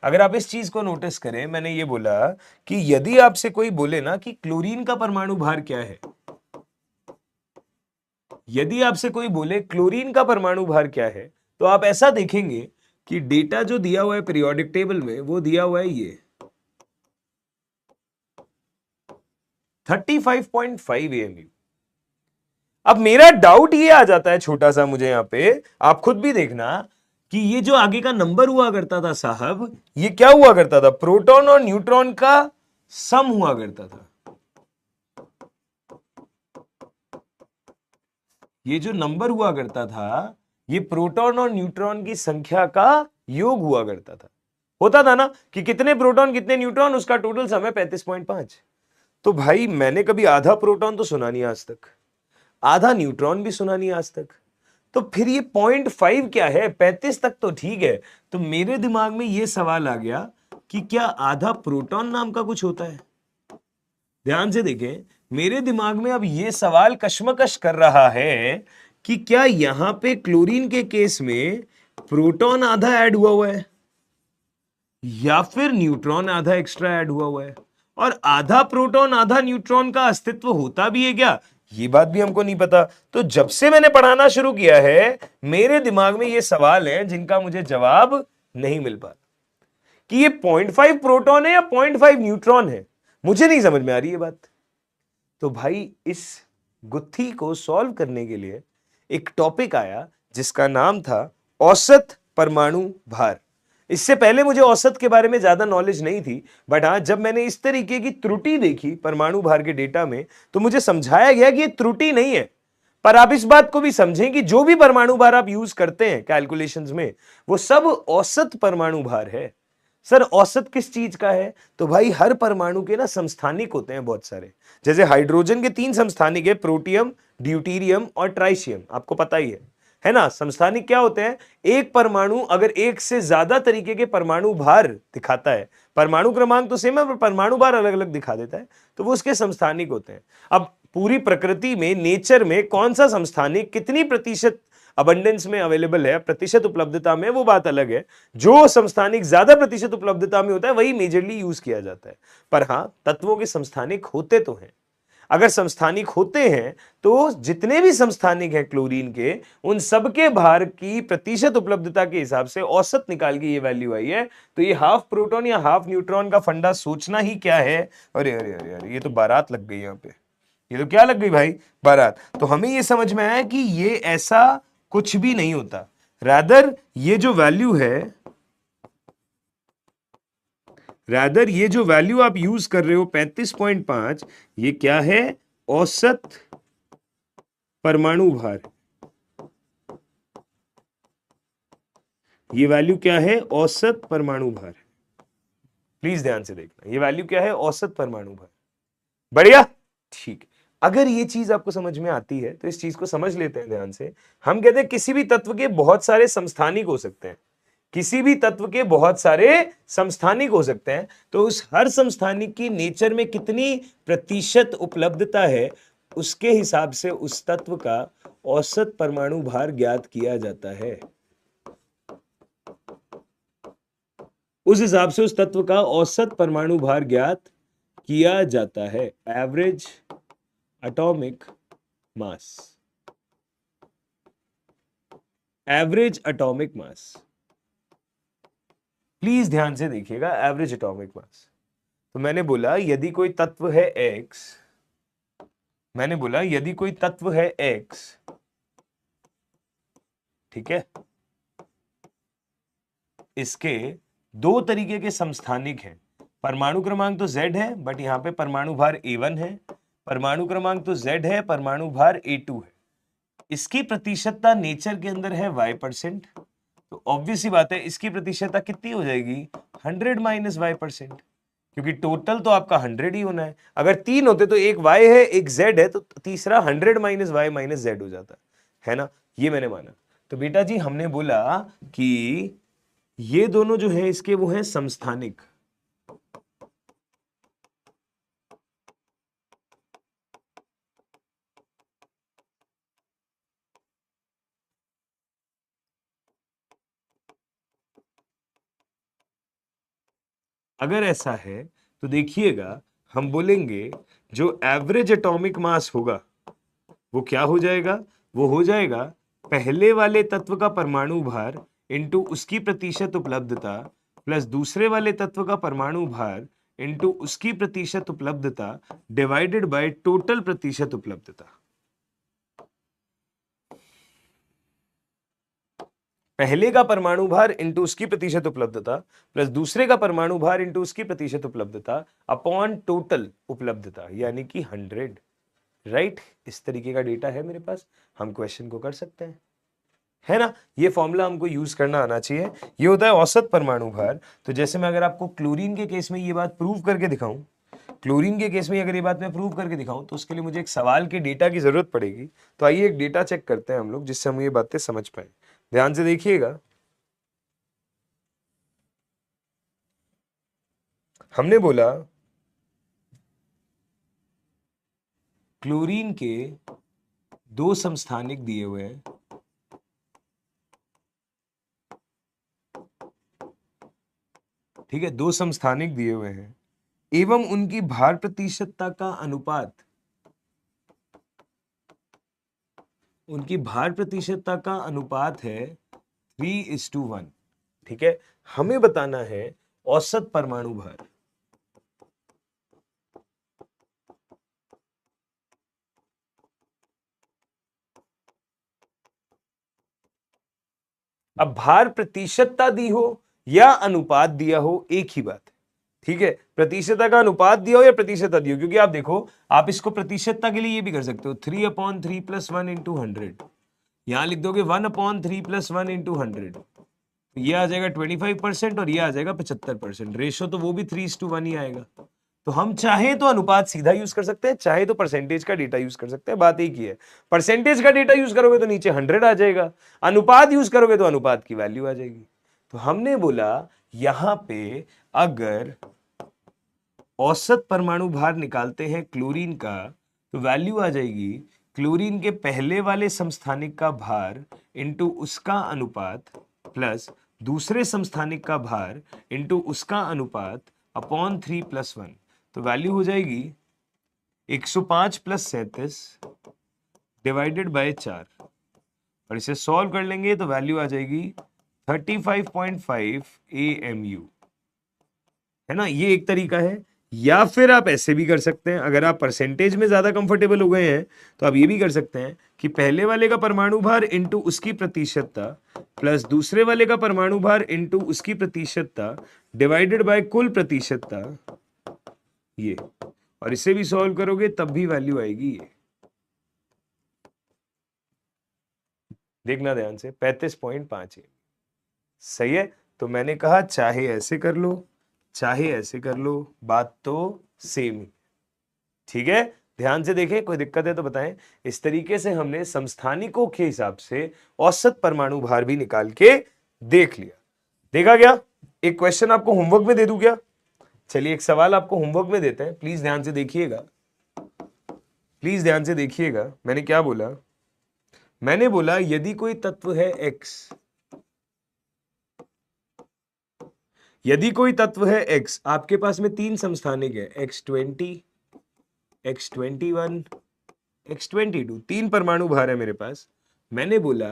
अगर आप इस चीज को नोटिस करें, मैंने ये बोला कि यदि आपसे कोई बोले ना कि क्लोरीन का परमाणु भार क्या है, यदि आपसे कोई बोले क्लोरीन का परमाणु भार क्या है, तो आप ऐसा देखेंगे कि डेटा जो दिया हुआ है पीरियोडिक टेबल में, वो दिया हुआ है ये 35.5 AMU। अब मेरा डाउट ये आ जाता है छोटा सा मुझे यहां पे, आप खुद भी देखना कि ये जो आगे का नंबर हुआ करता था साहब, ये क्या हुआ करता था, प्रोटॉन और न्यूट्रॉन का सम हुआ करता था। ये जो नंबर हुआ करता था, ये प्रोटॉन और न्यूट्रॉन की संख्या का योग हुआ करता था। होता था ना कि कितने प्रोटॉन कितने न्यूट्रॉन, उसका टोटल सम है 35.5। तो भाई मैंने कभी आधा प्रोटॉन तो सुना नहीं आज तक, आधा न्यूट्रॉन भी सुना नहीं आज तक, तो फिर ये 0.5 क्या है, 35 तक तो ठीक है। तो मेरे दिमाग में ये सवाल आ गया कि क्या आधा प्रोटॉन नाम का कुछ होता है। ध्यान से देखें, मेरे दिमाग में अब ये सवाल कश्मकश कर रहा है कि क्या यहां पे क्लोरीन के केस में प्रोटॉन आधा ऐड हुआ है या फिर न्यूट्रॉन आधा एक्स्ट्रा ऐड हुआ है, और आधा प्रोटॉन आधा न्यूट्रॉन का अस्तित्व होता भी है क्या, ये बात भी हमको नहीं पता। तो जब से मैंने पढ़ाना शुरू किया है, मेरे दिमाग में ये सवाल है जिनका मुझे जवाब नहीं मिल पा कि ये 0.5 प्रोटॉन है या 0.5 न्यूट्रॉन है, मुझे नहीं समझ में आ रही ये बात। तो भाई इस गुत्थी को सॉल्व करने के लिए एक टॉपिक आया जिसका नाम था औसत परमाणु भार। इससे पहले मुझे औसत के बारे में ज्यादा नॉलेज नहीं थी, बट हाँ जब मैंने इस तरीके की त्रुटि देखी परमाणु भार के डेटा में, तो मुझे समझाया गया कि ये त्रुटि नहीं है। पर आप इस बात को भी समझें कि जो भी परमाणु भार आप यूज करते हैं कैलकुलेशंस में, वो सब औसत परमाणु भार है। सर औसत किस चीज का है, तो भाई हर परमाणु के ना समस्थानिक होते हैं बहुत सारे। जैसे हाइड्रोजन के 3 समस्थानिक है, प्रोटियम, ड्यूटीरियम और ट्राइशियम, आपको पता ही है ना। समस्थानिक क्या होते हैं, एक परमाणु अगर एक से ज्यादा तरीके के परमाणु भार दिखाता है, परमाणु क्रमांक तो सेम है पर परमाणु भार अलग अलग दिखा देता है, तो वो उसके समस्थानिक होते हैं। अब पूरी प्रकृति में, नेचर में कौन सा समस्थानिक कितनी प्रतिशत अबंडेंस में अवेलेबल है, प्रतिशत उपलब्धता में, वो बात अलग है। जो समस्थानिक ज्यादा प्रतिशत उपलब्धता में होता है वही मेजरली यूज किया जाता है। पर हां तत्वों के समस्थानिक होते तो हैं। अगर समस्थानिक होते हैं तो जितने भी समस्थानिक हैं क्लोरीन के, उन सबके भार की प्रतिशत उपलब्धता के हिसाब से औसत निकाल के ये वैल्यू आई है। तो ये हाफ प्रोटॉन या हाफ न्यूट्रॉन का फंडा सोचना ही क्या है। अरे अरे अरे अरे, ये तो बारात लग गई यहाँ पे, ये तो क्या लग गई भाई, बारात। तो हमें ये समझ में आया कि ये ऐसा कुछ भी नहीं होता, रादर ये जो वैल्यू है, रादर ये जो वैल्यू आप यूज कर रहे हो 35.5, ये क्या है, औसत परमाणु भार। ये वैल्यू क्या है, औसत परमाणु भार। प्लीज ध्यान से देखना, ये वैल्यू क्या है, औसत परमाणु भार। बढ़िया, ठीक। अगर ये चीज आपको समझ में आती है तो इस चीज को समझ लेते हैं ध्यान से। हम कहते हैं किसी भी तत्व के बहुत सारे समस्थानिक हो सकते हैं, किसी भी तत्व के बहुत सारे समस्थानिक हो सकते हैं, तो उस हर समस्थानिक की नेचर में कितनी प्रतिशत उपलब्धता है, उसके हिसाब से उस तत्व का औसत परमाणु भार ज्ञात किया जाता है। उस हिसाब से उस तत्व का औसत परमाणु भार ज्ञात किया जाता है, average atomic mass. Average atomic mass, please ध्यान से देखिएगा, एवरेज एटॉमिक मास। तो मैंने बोला यदि कोई तत्व है X, मैंने बोला यदि कोई तत्व है X, ठीक है, इसके दो तरीके के समस्थानिक हैं, परमाणु क्रमांक तो Z है बट यहां पे परमाणु भार A1 है, परमाणु क्रमांक तो Z है, परमाणु भार A2 है। इसकी प्रतिशतता नेचर के अंदर है Y%, तो ऑब्वियस सी बात है इसकी प्रतिशतता कितनी हो जाएगी, 100 माइनस Y%, क्योंकि टोटल तो आपका 100 ही होना है। अगर 3 होते तो एक Y है एक Z है, तो तीसरा 100 माइनस Y माइनस Z हो जाता है ना। ये मैंने माना। तो बेटा जी हमने बोला कि ये दोनों जो है इसके वो है समस्थानिक। अगर ऐसा है तो देखिएगा हम बोलेंगे जो एवरेज एटॉमिक मास होगा वो क्या हो जाएगा, वो हो जाएगा पहले वाले तत्व का परमाणु भार इंटू उसकी प्रतिशत उपलब्धता प्लस दूसरे वाले तत्व का परमाणु भार इंटू उसकी प्रतिशत उपलब्धता डिवाइडेड बाय टोटल प्रतिशत उपलब्धता। पहले का परमाणु भार इंटू उसकी प्रतिशत उपलब्धता प्लस दूसरे का परमाणु भार इंटू उसकी प्रतिशत उपलब्धता अपॉन टोटल उपलब्धता यानी कि 100, राइट। इस तरीके का डेटा है मेरे पास, हम क्वेश्चन को कर सकते हैं, है ना। ये फॉर्मूला हमको यूज करना आना चाहिए। ये होता है औसत परमाणु भार। तो जैसे मैं अगर आपको क्लोरीन के केस में ये बात प्रूव करके दिखाऊं, क्लोरीन के केस में अगर ये बात मैं प्रूव करके दिखाऊं तो उसके लिए मुझे एक सवाल के डेटा की जरूरत पड़ेगी। तो आइए एक डेटा चेक करते हैं हम लोग, जिससे हम ये बातें समझ पाए। ध्यान से देखिएगा। हमने बोला क्लोरीन के 2 समस्थानिक दिए हुए हैं, ठीक है, 2 समस्थानिक दिए हुए हैं एवं उनकी भार प्रतिशतता का अनुपात, उनकी भार प्रतिशतता का अनुपात है 3:1, ठीक है। हमें बताना है औसत परमाणु भार। अब भार प्रतिशतता दी हो या अनुपात दिया हो, एक ही बात है, ठीक है। प्रतिशतता का अनुपात दिया हो या प्रतिशतता दी हो, क्योंकि आप देखो, आप इसको प्रतिशतता के लिए ये भी कर सकते हो 3/3 + 1 × 100, यहां लिख दोगे 1/3 + 1 × 100, ये आ जाएगा 25% और ये आ जाएगा 75%। रेशो तो वो भी 3:1 ही आएगा। तो हम चाहे तो अनुपात सीधा यूज कर सकते हैं, चाहे तो परसेंटेज का डेटा यूज कर सकते हैं, बात एक ही है। परसेंटेज का डेटा यूज करोगे तो नीचे 100 आ जाएगा, अनुपात यूज करोगे तो अनुपात की वैल्यू आ जाएगी। तो हमने बोला यहां पे अगर औसत परमाणु भार निकालते हैं क्लोरीन का, तो वैल्यू आ जाएगी क्लोरीन के पहले वाले समस्थानिक का भार इंटू उसका अनुपात प्लस दूसरे समस्थानिक का भार इंटू उसका अनुपात अपॉन 3 + 1। तो वैल्यू हो जाएगी 105 + 37 डिवाइडेड बाय 4, और इसे सॉल्व कर लेंगे तो वैल्यू आ जाएगी 35.5 AMU, है ना। ये एक तरीका है, या फिर आप ऐसे भी कर सकते हैं। अगर आप परसेंटेज में ज्यादा कंफर्टेबल हो गए हैं तो आप ये भी कर सकते हैं कि पहले वाले का परमाणु भार इंटू उसकी प्रतिशतता प्लस दूसरे वाले का परमाणु भार इंटू उसकी प्रतिशतता डिवाइडेड बाय कुल प्रतिशतता, ये, और इसे भी सॉल्व करोगे तब भी वैल्यू आएगी ये, देखना ध्यान से, 35.5 है, सही है। तो मैंने कहा चाहे ऐसे कर लो चाहे ऐसे कर लो, बात तो सेम ही, ठीक है। ध्यान से देखें, कोई दिक्कत है तो बताएं। इस तरीके से हमने समस्थानिकों के हिसाब से औसत परमाणु भार भी निकाल के देख लिया। देखा गया। एक क्वेश्चन आपको होमवर्क में दे दूं क्या? चलिए एक सवाल आपको होमवर्क में देते हैं, प्लीज ध्यान से देखिएगा, प्लीज ध्यान से देखिएगा। मैंने क्या बोला? मैंने बोला यदि कोई तत्व है x, यदि कोई तत्व है x, आपके पास में 3 समस्थानिक है X20, X21, X22, 3 परमाणु भार है मेरे पास। मैंने बोला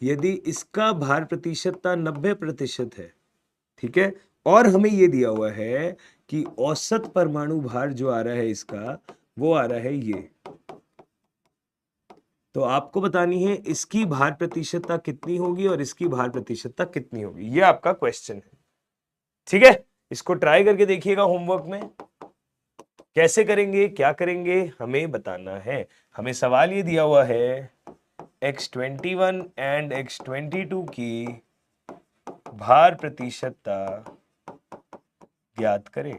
यदि इसका भार प्रतिशतता 90% है, ठीक है, और हमें यह दिया हुआ है कि औसत परमाणु भार जो आ रहा है इसका, वो आ रहा है ये, तो आपको बतानी है इसकी भार प्रतिशतता कितनी होगी और इसकी भार प्रतिशतता कितनी होगी। ये आपका क्वेश्चन है, ठीक है। इसको ट्राई करके देखिएगा होमवर्क में, कैसे करेंगे क्या करेंगे हमें बताना है। हमें सवाल ये दिया हुआ है X21 एंड X22 की भार प्रतिशतता ज्ञात करें।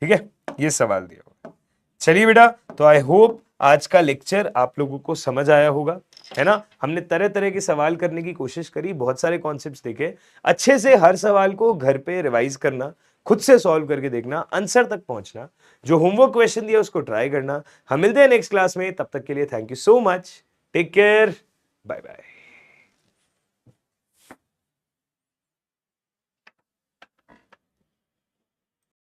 ठीक है, ये सवाल दिया हुआ। चलिए बेटा, तो आई होप आज का लेक्चर आप लोगों को समझ आया होगा, है ना। हमने तरह तरह के सवाल करने की कोशिश करी, बहुत सारे कॉन्सेप्ट्स देखे। अच्छे से हर सवाल को घर पे रिवाइज करना, खुद से सॉल्व करके देखना, आंसर तक पहुंचना, जो होमवर्क क्वेश्चन दिया उसको ट्राई करना। हम मिलते हैं नेक्स्ट क्लास में, तब तक के लिए thank you so much, take care, bye bye.